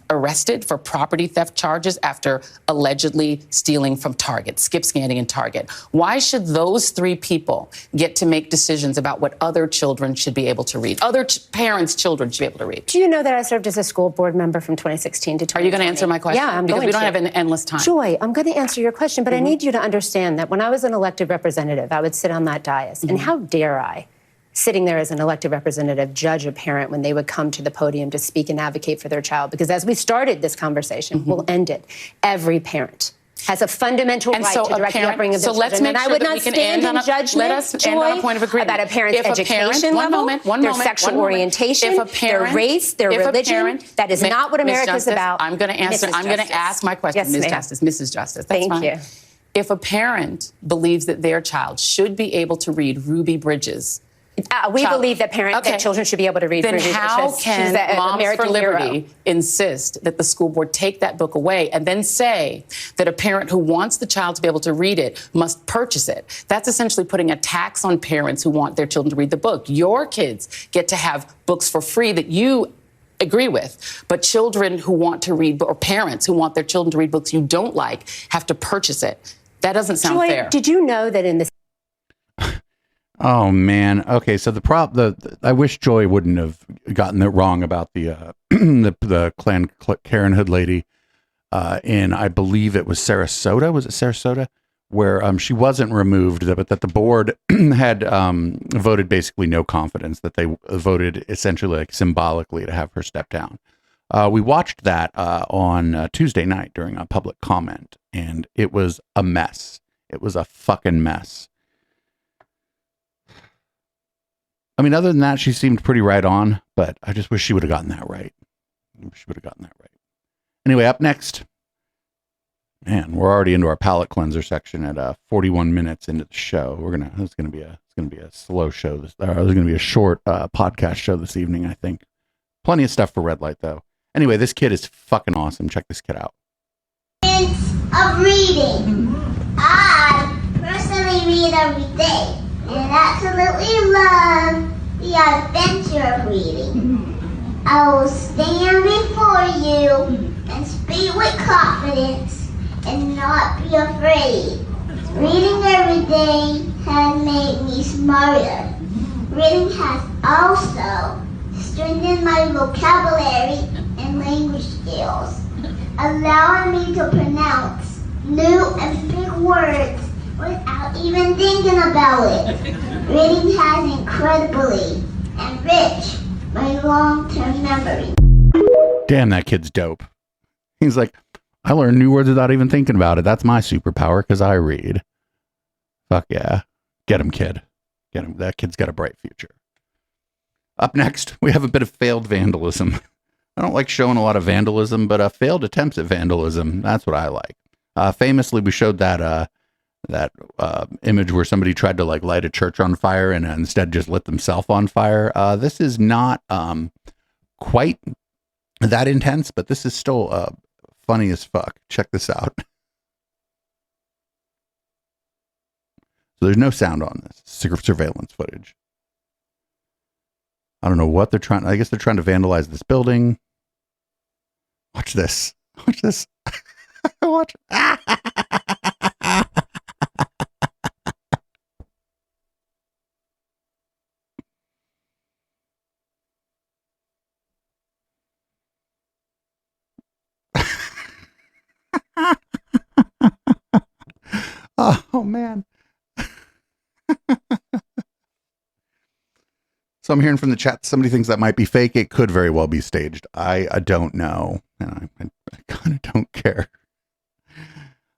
arrested for property theft charges after allegedly stealing from Target, skip scanning in Target. Why should those three people get to make decisions about what other children should be able to read? Other parents' children should be able to read. Do you know that I served as a school board member from 2016 to 2020? Are you going to answer my question? Yeah, I'm because going we don't to. have an endless time. Joy, I'm going to answer your question, but I need you to understand that when I was an elected representative, I would sit on that dais, and how dare I, sitting there as an elected representative, judge a parent when they would come to the podium to speak and advocate for their child? Because as we started this conversation, we'll end it. Every parent has a fundamental right to direct the upbringing of their children. And I would not stand in judgment, Joy, about a parent's education level, their sexual orientation, their race, their religion. That is not what America is about. I'm going to answer. I'm going to ask my question, Ms. Justice. Mrs. Justice. That's fine. Thank you. If a parent believes that their child should be able to read Ruby Bridges, We believe that that children should be able to read. Then free how research. can She's an Moms American for Liberty hero. insist that the school board take that book away and then say that a parent who wants the child to be able to read it must purchase it? That's essentially putting a tax on parents who want their children to read the book. Your kids get to have books for free that you agree with, but children who want to read, or parents who want their children to read books you don't like, have to purchase it. That doesn't sound Joy, fair. did you know that in the Oh man. Okay, so I wish Joy wouldn't have gotten it wrong about the the Planned Parenthood lady in, I believe it was Sarasota. Was it Sarasota? Where she wasn't removed, but that the board had voted basically no confidence, that they voted essentially like symbolically to have her step down. We watched that on Tuesday night during a public comment, and it was a mess. It was a fucking mess. I mean, other than that, she seemed pretty right on, but I just wish she would have gotten that right. Anyway, up next, man, we're already into our palate cleanser section at 41 minutes into the show. It's gonna be a slow show. There's gonna be a short podcast show this evening, I think. Plenty of stuff for red light though. Anyway, this kid is fucking awesome. Check this kid out. Of reading. I personally read every day and absolutely love the adventure of reading. I will stand before you and speak with confidence and not be afraid. Reading every day has made me smarter. Reading has also strengthened my vocabulary and language skills, allowing me to pronounce new and big words without even thinking about it. Reading has incredibly enriched my long-term memory. Damn, that kid's dope. He's like, I learn new words without even thinking about it. That's my superpower because I read. Fuck yeah. Get him, kid. Get him. That kid's got a bright future. Up next, we have a bit of failed vandalism. I don't like showing a lot of vandalism, but failed attempts at vandalism, that's what I like. Famously, we showed that image where somebody tried to like light a church on fire and instead just lit themselves on fire. This is not quite that intense, but this is still funny as fuck. Check this out. So there's no sound on this. Surveillance footage. I don't know what they're trying. I guess they're trying to vandalize this building. Watch this. Watch this. Watch. Oh man. So I'm hearing from the chat, somebody thinks that might be fake. It could very well be staged. I don't know. And I kind of don't care.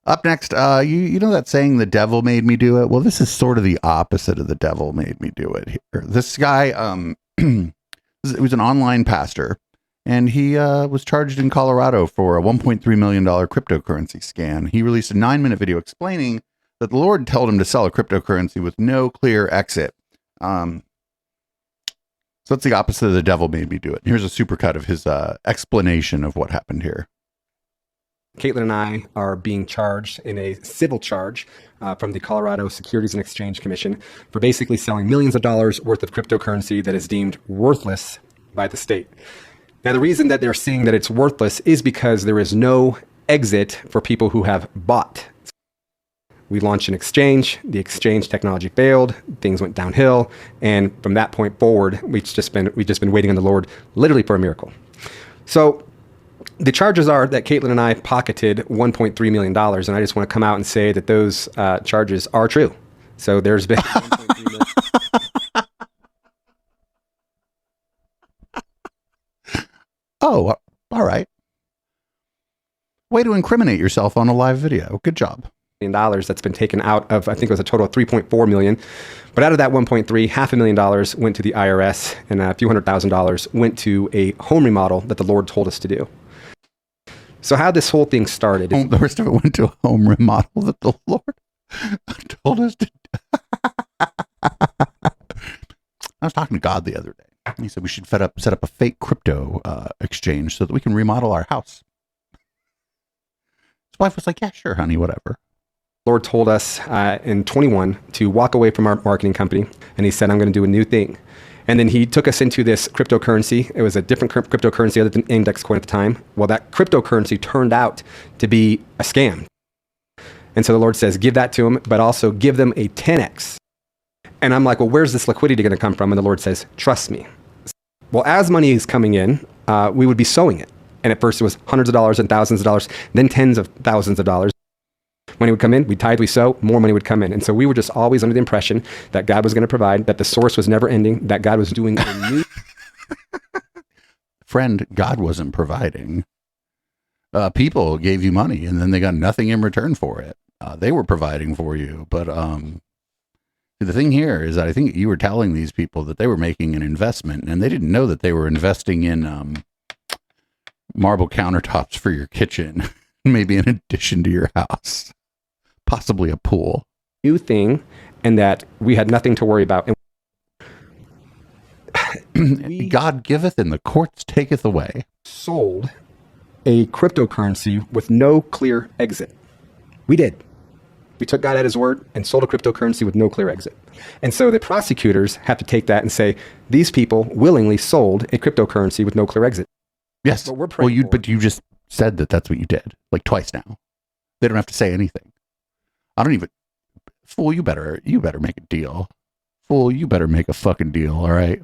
Up next, you know that saying, the devil made me do it? Well, this is sort of the opposite of the devil made me do it here. This guy, he was an online pastor, and he was charged in Colorado for a $1.3 million cryptocurrency scam. He released a 9-minute video explaining that the Lord told him to sell a cryptocurrency with no clear exit. So that's the opposite of the devil made me do it. Here's a supercut of his explanation of what happened here. Caitlin and I are being charged in a civil charge from the Colorado Securities and Exchange Commission for basically selling millions of dollars worth of cryptocurrency that is deemed worthless by the state. Now, the reason that they're saying that it's worthless is because there is no exit for people who have bought. We launched an exchange, the exchange technology failed, things went downhill, and from that point forward, we've just been waiting on the Lord literally for a miracle. So the charges are that Caitlin and I pocketed $1.3 million, and I just want to come out and say that those charges are true. So there's been $1.3 million. Oh, all right. Way to incriminate yourself on a live video. Good job. $1 that's been taken out of, I think it was a total of $3.4 million. But out of that 1.3, $500,000 went to the IRS, and a few $100,000 went to a home remodel that the Lord told us to do. So how this whole thing started. The rest of it went to a home remodel that the Lord told us to do. I was talking to God the other day. He said we should set up a fake crypto exchange so that we can remodel our house. His wife was like, yeah, sure, honey, whatever. Lord told us in 21 to walk away from our marketing company, and he said, I'm going to do a new thing. And then he took us into this cryptocurrency. It was a different cryptocurrency other than index coin at the time. Well, that cryptocurrency turned out to be a scam. And so the Lord says, give that to them, but also give them a 10x. And I'm like, well, where's this liquidity going to come from? And the Lord says, trust me. Well, as money is coming in, we would be sowing it. And at first it was hundreds of dollars and thousands of dollars, then tens of thousands of dollars. Money would come in, we tithe, we sow, more money would come in. And so we were just always under the impression that God was going to provide, that the source was never ending, that God was doing a new... Friend, God wasn't providing. People gave you money and then they got nothing in return for it. They were providing for you. But the thing here is that I think you were telling these people that they were making an investment and they didn't know that they were investing in marble countertops for your kitchen, maybe in addition to your house, possibly a pool. New thing, and that we had nothing to worry about. God giveth and the courts taketh away. Sold a cryptocurrency with no clear exit. We did. We took God at his word and sold a cryptocurrency with no clear exit. And so the prosecutors have to take that and say, these people willingly sold a cryptocurrency with no clear exit. Yes. But you just said that that's what you did, like twice now. They don't have to say anything. I don't even. Fool, you better make a deal. Fool, you better make a fucking deal, all right?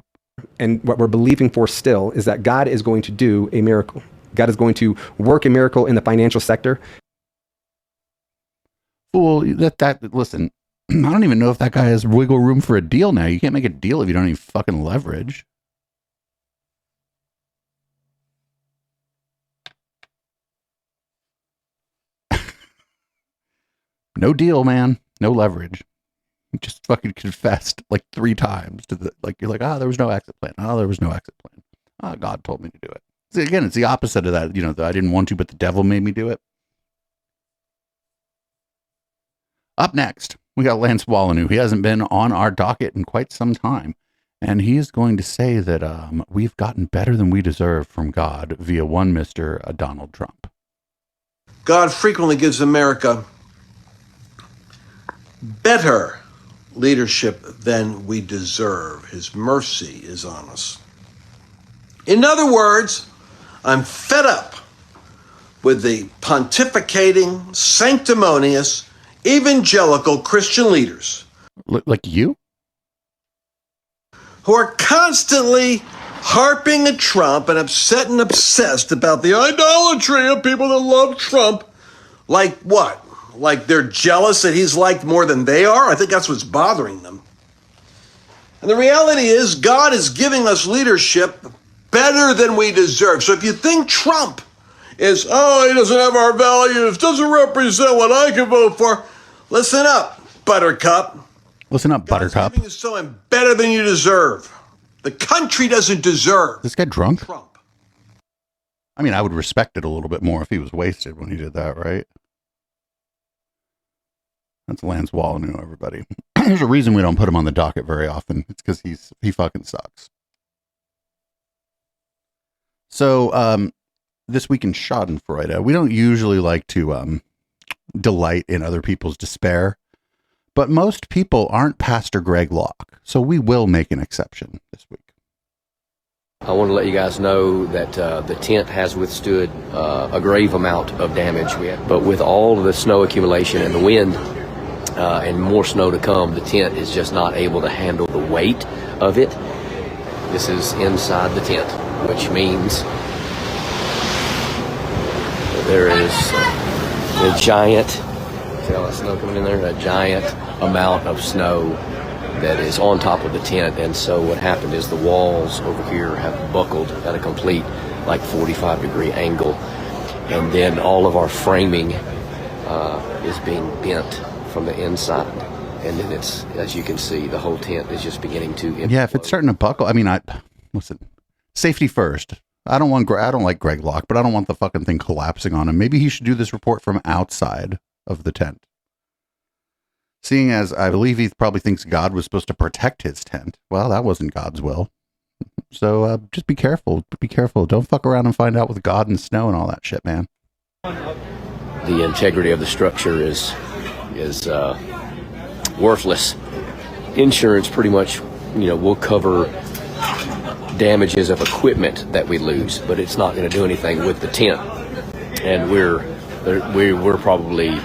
And what we're believing for still is that God is going to do a miracle. God is going to work a miracle in the financial sector. Fool, listen, I don't even know if that guy has wiggle room for a deal now. You can't make a deal if you don't have any fucking leverage. No deal, man. No leverage. You just fucking confessed like 3 times to you're like, there was no exit plan. There was no exit plan. God told me to do it. See, again, it's the opposite of that. That I didn't want to, but the devil made me do it. Up next, we got Lance Wallanu. He hasn't been on our docket in quite some time. And he is going to say that we've gotten better than we deserve from God via one Mr. Donald Trump. God frequently gives America better leadership than we deserve. His mercy is on us. In other words, I'm fed up with the pontificating, sanctimonious, evangelical Christian leaders. Like you? Who are constantly harping at Trump and upset and obsessed about the idolatry of people that love Trump. Like what? Like they're jealous that he's liked more than they are? I think that's what's bothering them. And the reality is God is giving us leadership better than we deserve. So if you think Trump is, he doesn't have our values, doesn't represent what I can vote for, listen up, Buttercup. Listen up, Buttercup. God's giving you something better than you deserve. The country doesn't deserve this guy drunk? Trump. I mean, I would respect it a little bit more if he was wasted when he did that, right? That's Lance Wallanu, everybody. There's a reason we don't put him on the docket very often. It's because he fucking sucks. So, this week in Schadenfreude, we don't usually like to delight in other people's despair, but most people aren't Pastor Greg Locke, so we will make an exception this week. I want to let you guys know that the tent has withstood a grave amount of damage, but with all of the snow accumulation and the wind and more snow to come, the tent is just not able to handle the weight of it. This is inside the tent, which means there is a giant, see all that snow coming in there, a giant amount of snow that is on top of the tent. And so what happened is the walls over here have buckled at a complete 45-degree angle, and then all of our framing is being bent from the inside, and then it's, as you can see, the whole tent is just beginning to implode. Yeah, if it's starting to buckle, I mean, listen, safety first. I don't like Greg Locke, but I don't want the fucking thing collapsing on him. Maybe he should do this report from outside of the tent. Seeing as I believe he probably thinks God was supposed to protect his tent. Well, that wasn't God's will. So just be careful. Be careful. Don't fuck around and find out with God and snow and all that shit, man. The integrity of the structure is worthless. Insurance pretty much, will cover damages of equipment that we lose, but it's not going to do anything with the tent. And we're probably,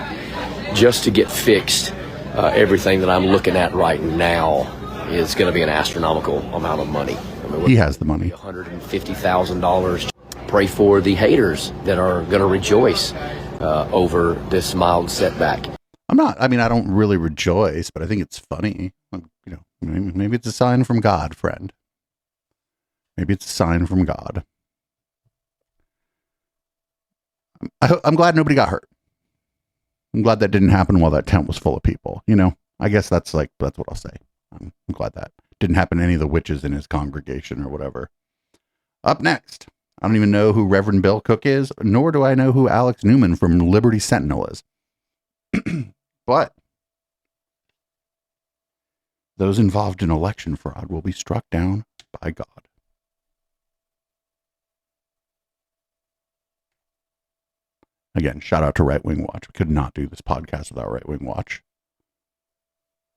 just to get fixed, everything that I'm looking at right now is going to be an astronomical amount of money. He has the money. $150,000. Pray for the haters that are going to rejoice over this mild setback. I don't really rejoice, but I think it's funny. Maybe it's a sign from God, friend. Maybe it's a sign from God. I'm glad nobody got hurt. I'm glad that didn't happen while that tent was full of people. I guess that's what I'll say. I'm glad that didn't happen to any of the witches in his congregation or whatever. Up next, I don't even know who Reverend Bill Cook is, nor do I know who Alex Newman from Liberty Sentinel is. But those involved in election fraud will be struck down by God. Again, shout out to Right Wing Watch. We could not do this podcast without Right Wing Watch.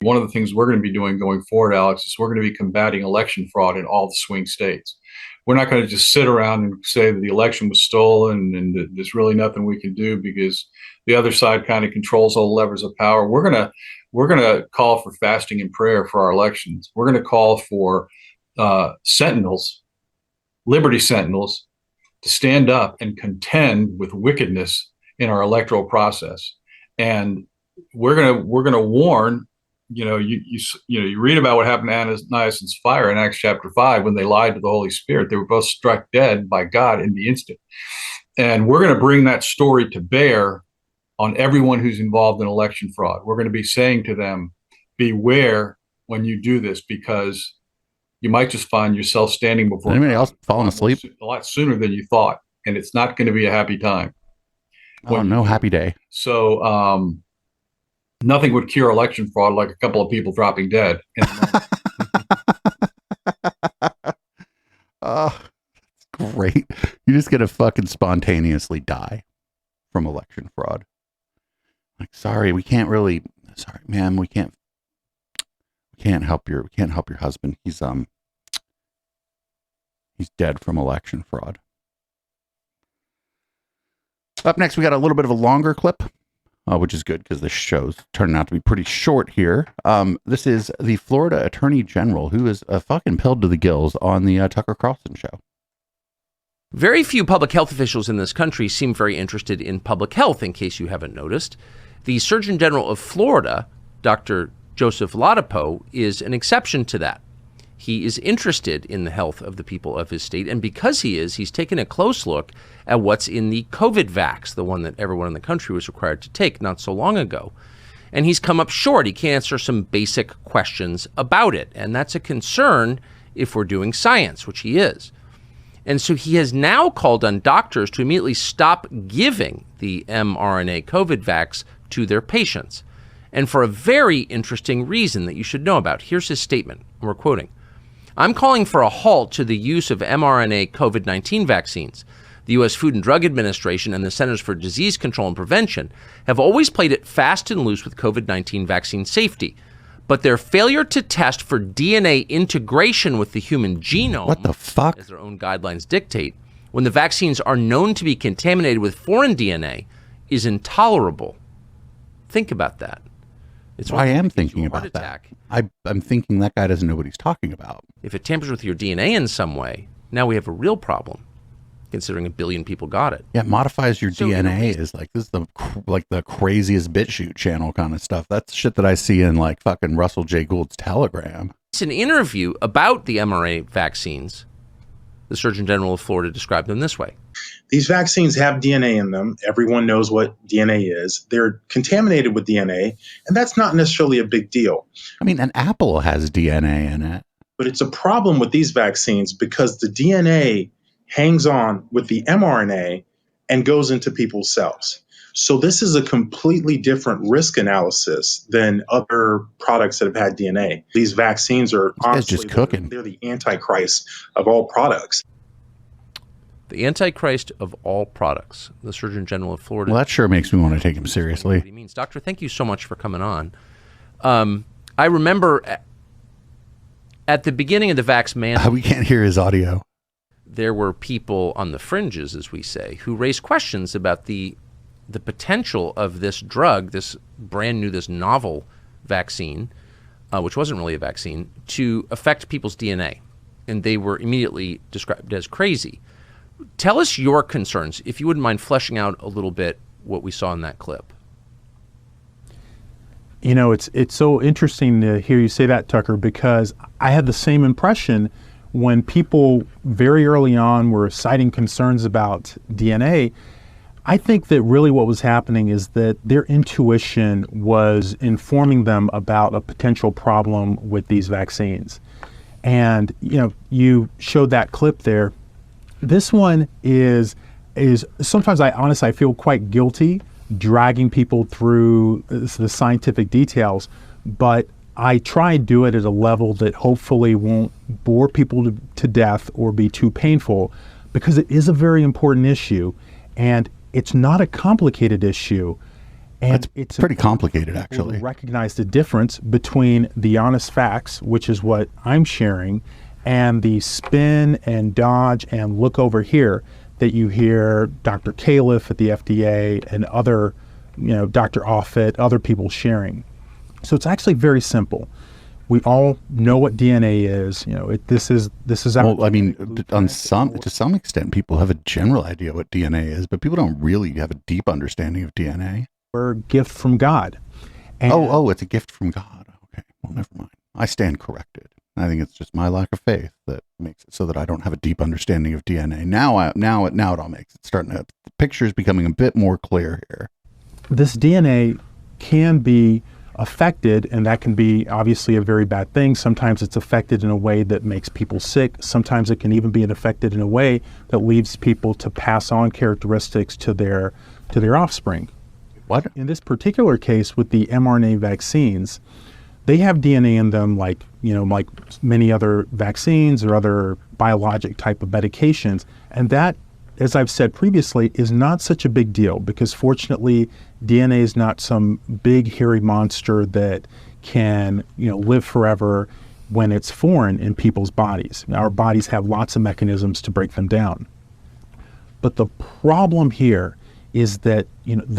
One of the things we're going to be doing going forward, Alex, is we're going to be combating election fraud in all the swing states. We're not going to just sit around and say that the election was stolen and that there's really nothing we can do because the other side kind of controls all the levers of power. We're going to call for fasting and prayer for our elections. We're going to call for sentinels, Liberty Sentinels, to stand up and contend with wickedness in our electoral process. And we're going to warn. You read about what happened to Ananias and Sapphira in Acts chapter 5 when they lied to the Holy Spirit. They were both struck dead by God in the instant. And we're going to bring that story to bear on everyone who's involved in election fraud. We're going to be saying to them, beware when you do this, because you might just find yourself standing before anybody else falling asleep a lot sooner than you thought. And it's not going to be a happy time. No happy day. So, nothing would cure election fraud like a couple of people dropping dead. Oh, that's great. You're just going to fucking spontaneously die from election fraud. Like, sorry, ma'am, we can't help your husband. He's dead from election fraud. Up next, we got a little bit of a longer clip. Which is good because this show's turning out to be pretty short here. This is the Florida Attorney General, who is fucking pilled to the gills on the Tucker Carlson show. Very few public health officials in this country seem very interested in public health, in case you haven't noticed. The Surgeon General of Florida, Dr. Joseph Ladapo, is an exception to that. He is interested in the health of the people of his state, and because he's taken a close look at what's in the COVID vax, the one that everyone in the country was required to take not so long ago. And he's come up short. He can't answer some basic questions about it, and that's a concern if we're doing science, which he is. And so he has now called on doctors to immediately stop giving the mRNA COVID vax to their patients, and for a very interesting reason that you should know about. Here's his statement, and we're quoting. I'm calling for a halt to the use of mRNA COVID-19 vaccines. The U.S. Food and Drug Administration and the Centers for Disease Control and Prevention have always played it fast and loose with COVID-19 vaccine safety. But their failure to test for DNA integration with the human genome, what the fuck, as their own guidelines dictate, when the vaccines are known to be contaminated with foreign DNA, is intolerable. Think about that. I am thinking about that. I'm thinking that guy doesn't know what he's talking about. If it tampers with your DNA in some way, now we have a real problem, considering 1 billion people got it. Yeah, modifies your DNA is like, this is the craziest BitChute channel kind of stuff. That's shit that I see in like fucking Russell J. Gould's Telegram. It's an interview about the mRNA vaccines. The Surgeon General of Florida described them this way. These vaccines have DNA in them. Everyone knows what DNA is. They're contaminated with DNA, and that's not necessarily a big deal. I mean, an apple has DNA in it. But it's a problem with these vaccines because the DNA hangs on with the mRNA and goes into people's cells. So this is a completely different risk analysis than other products that have had DNA. These vaccines are honestly just cooking. They're the antichrist of all products. The antichrist of all products, the Surgeon General of Florida. Well, that sure makes me want to take him seriously. What he means. Doctor, thank you so much for coming on. I remember at the beginning of the vax mandate, we can't hear his audio. There were people on the fringes, as we say, who raised questions about the potential of this drug, this brand new, this novel vaccine, which wasn't really a vaccine, to affect people's DNA. And they were immediately described as crazy. Tell us your concerns, if you wouldn't mind fleshing out a little bit what we saw in that clip. You know, it's so interesting to hear you say that, Tucker, because I had the same impression when people very early on were citing concerns about DNA. I think that really what was happening is that their intuition was informing them about a potential problem with these vaccines. And, you know, you showed that clip there. This one is sometimes I feel quite guilty dragging people through the scientific details, but I try and do it at a level that hopefully won't bore people to death or be too painful, because it is a very important issue, and it's not a complicated issue. And it's pretty complicated, actually. Recognize the difference between the honest facts, which is what I'm sharing, and the spin and dodge and look over here that you hear Dr. Califf at the FDA and other, you know, Dr. Offit, other people sharing. So it's actually very simple. We all know what DNA is. You know, this is. Well, I mean, to some extent, people have a general idea what DNA is, but people don't really have a deep understanding of DNA. We're a gift from God. And it's a gift from God. Okay, well, never mind. I stand corrected. I think it's just my lack of faith that makes it so that I don't have a deep understanding of DNA. Now it all makes it starting to. The picture is becoming a bit more clear here. This DNA can be affected, and that can be obviously a very bad thing. Sometimes it's affected in a way that makes people sick. Sometimes it can even be affected in a way that leads people to pass on characteristics to their offspring. What? In this particular case with the mRNA vaccines, they have DNA in them like many other vaccines or other biologic type of medications. And that, as I've said previously, is not such a big deal, because fortunately DNA is not some big hairy monster that can, live forever when it's foreign in people's bodies. Our bodies have lots of mechanisms to break them down. But the problem here is that,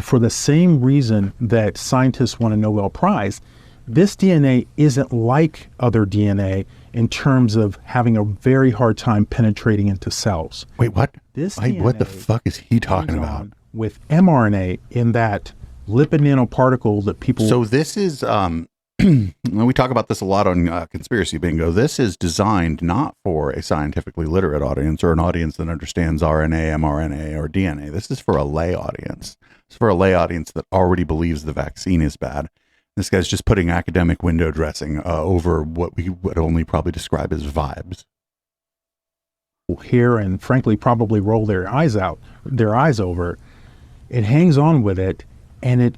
for the same reason that scientists won a Nobel Prize, this DNA isn't like other DNA in terms of having a very hard time penetrating into cells. Wait, what? What the fuck is he talking about? With mRNA in that lipid nanoparticle that people... So this is, we talk about this a lot on Conspiracy Bingo. This is designed not for a scientifically literate audience or an audience that understands RNA, mRNA, or DNA. This is for a lay audience. It's for a lay audience that already believes the vaccine is bad. This guy's just putting academic window dressing over what we would only probably describe as vibes. Hear and frankly probably roll their eyes over. It hangs on with it, and it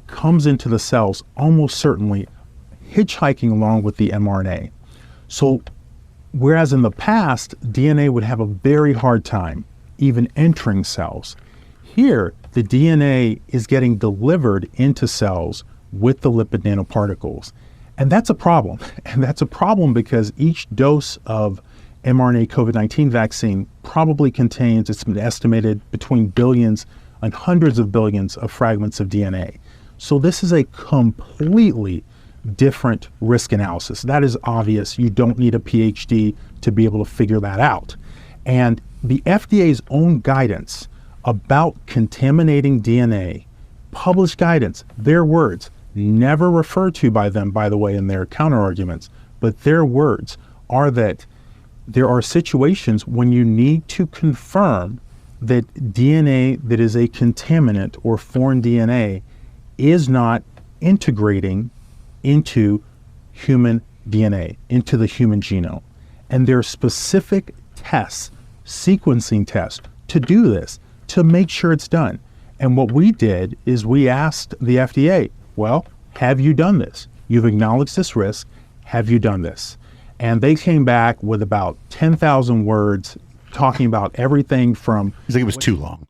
comes into the cells almost certainly hitchhiking along with the mRNA. So whereas in the past, DNA would have a very hard time even entering cells, here the DNA is getting delivered into cells with the lipid nanoparticles. And that's a problem. And that's a problem because each dose of mRNA COVID-19 vaccine probably contains, it's been estimated, between billions and hundreds of billions of fragments of DNA. So this is a completely different risk analysis. That is obvious. You don't need a PhD to be able to figure that out. And the FDA's own guidance about contaminating DNA, published guidance, their words, never referred to by them, by the way, in their counter-arguments, but their words are that there are situations when you need to confirm that DNA that is a contaminant or foreign DNA is not integrating into human DNA, into the human genome. And there are specific tests, sequencing tests, to do this, to make sure it's done. And what we did is we asked the FDA, well, have you done this? You've acknowledged this risk. Have you done this? And they came back with about 10,000 words talking about everything from... He's like, it was too long.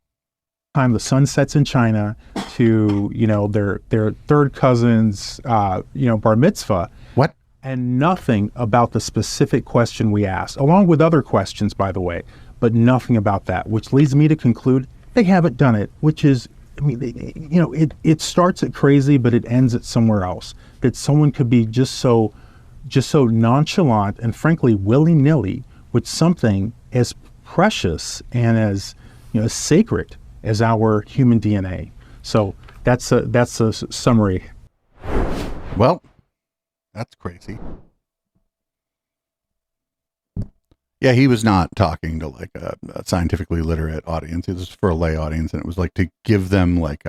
Time the sun sets in China to, their third cousin's, bar mitzvah. What? And nothing about the specific question we asked, along with other questions, by the way, but nothing about that, which leads me to conclude they haven't done it, which is, it starts at crazy, but it ends at somewhere else. That someone could be just so nonchalant and frankly willy-nilly with something as precious and as sacred as our human DNA. So that's a summary. Well, that's crazy. Yeah, he was not talking to like a scientifically literate audience. It was for a lay audience, and it was like to give them like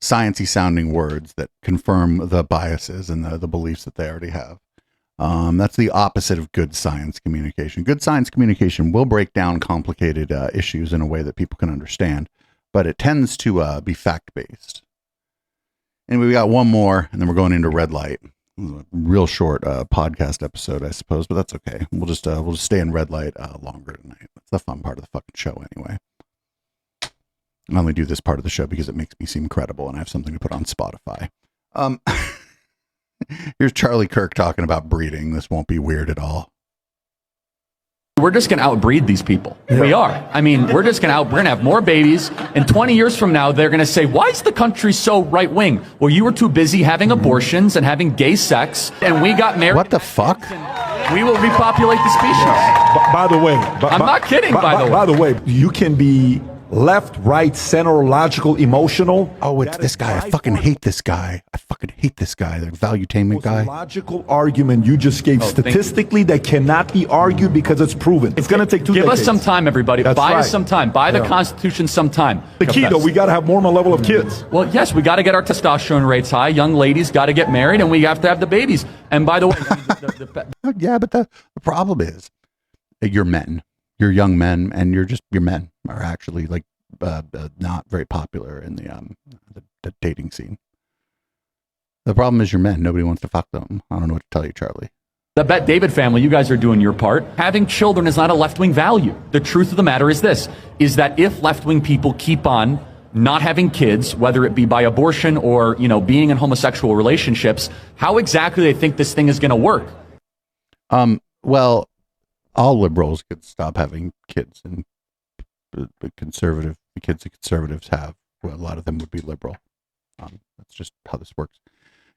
sciencey sounding words that confirm the biases and the beliefs that they already have. That's the opposite of good science communication. Good science communication will break down complicated issues in a way that people can understand, but it tends to be fact-based. Anyway, we got one more, and then we're going into red light. A real short podcast episode, I suppose, but that's okay. We'll just stay in red light longer tonight. That's the fun part of the fucking show, anyway. I only do this part of the show because it makes me seem credible, and I have something to put on Spotify. Here's Charlie Kirk talking about breeding. This won't be weird at all. We're just going to outbreed these people. Yeah. We are. I mean, we're going to have more babies. And 20 years from now, they're going to say, why is the country so right wing? Well, you were too busy having abortions and having gay sex, and we got married. What the fuck? We will repopulate the species. By the way. I'm not kidding, by the way. By the way, you can be left, right, center, logical, emotional. Oh, it's this guy. I fucking hate this guy. The valuetainment guy. Logical argument you just gave statistically that cannot be argued because it's proven. It's going to take 2 decades. Give us some time, everybody. Buy us some time. Buy the Constitution some time. The key, though, we got to have more level of kids. Well, yes, we got to get our testosterone rates high. Young ladies got to get married, and we have to have the babies. And by the way, yeah, but the problem is you're men. You're young men, and your men are actually like not very popular in the dating scene. The problem is you're men. Nobody wants to fuck them. I don't know what to tell you, Charlie. The Bet David family, you guys are doing your part. Having children is not a left-wing value. The truth of the matter is this, is that if left-wing people keep on not having kids, whether it be by abortion or, being in homosexual relationships, how exactly they think this thing is going to work? Well, all liberals could stop having kids, and the kids that conservatives have, well, a lot of them would be liberal. That's just how this works.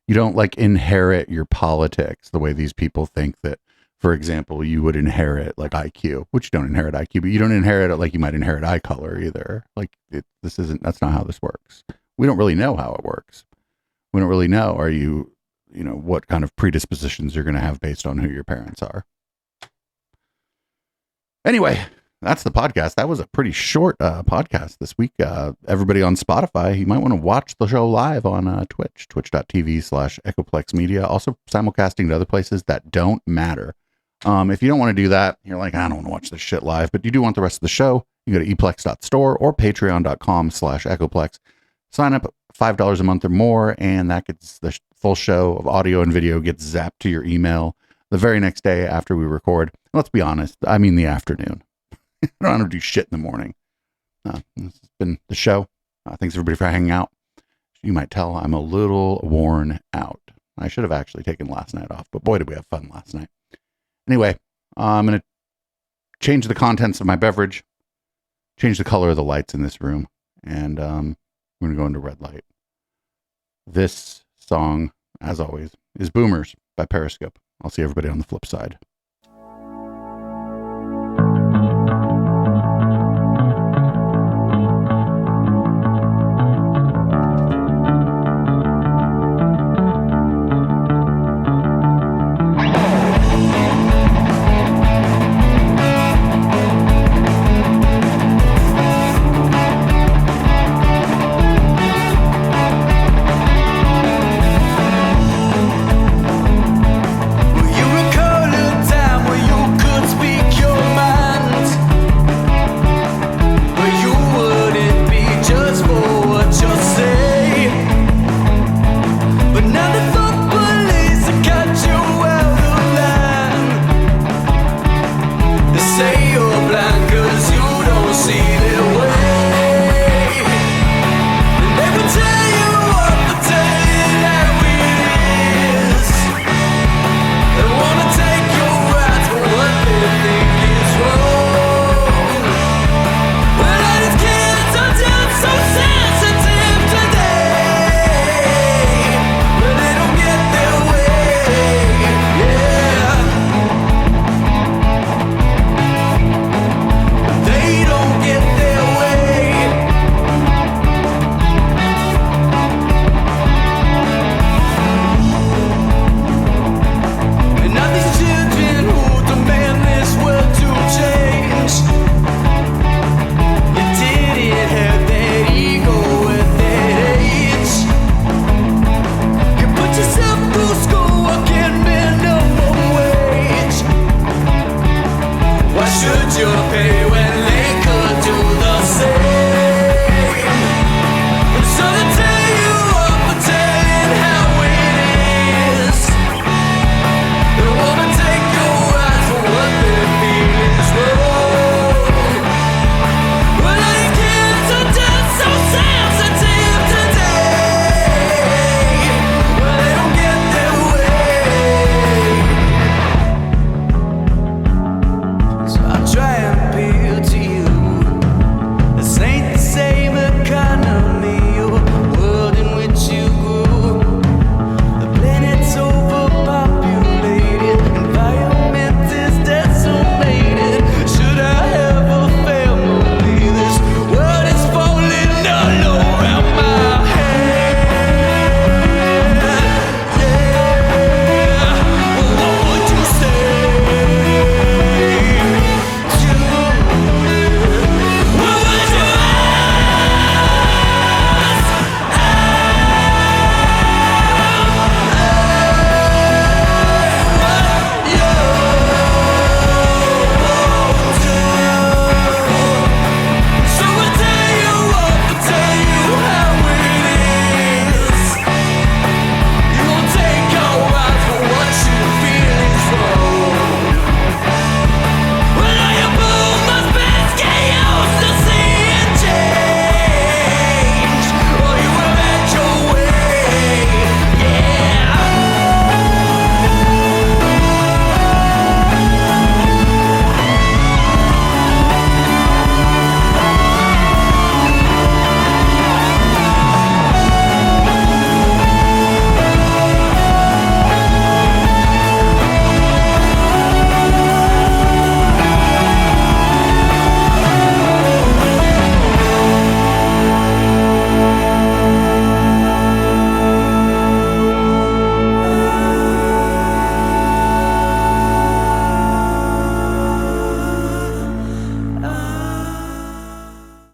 You don't inherit your politics the way these people think that, for example, you would inherit IQ, which you don't inherit IQ, but you don't inherit it like you might inherit eye color either. That's not how this works. We don't really know how it works. We don't really know, what kind of predispositions you're going to have based on who your parents are. Anyway, that's the podcast. That was a pretty short podcast this week. Everybody on Spotify, you might want to watch the show live on Twitch, twitch.tv/Echoplex Media. Also simulcasting to other places that don't matter. If you don't want to do that, you're like, I don't want to watch this shit live, but you do want the rest of the show, you go to eplex.store or patreon.com/Echoplex. Sign up $5 a month or more, and that gets the full show of audio and video gets zapped to your email the very next day after we record. Let's be honest, I mean the afternoon. I don't want to do shit in the morning. This has been the show. Thanks everybody for hanging out. You might tell I'm a little worn out. I should have actually taken last night off, but boy, did we have fun last night. Anyway, I'm going to change the contents of my beverage, change the color of the lights in this room, and we're going to go into red light. This song, as always, is Boomers by Periscope. I'll see everybody on the flip side.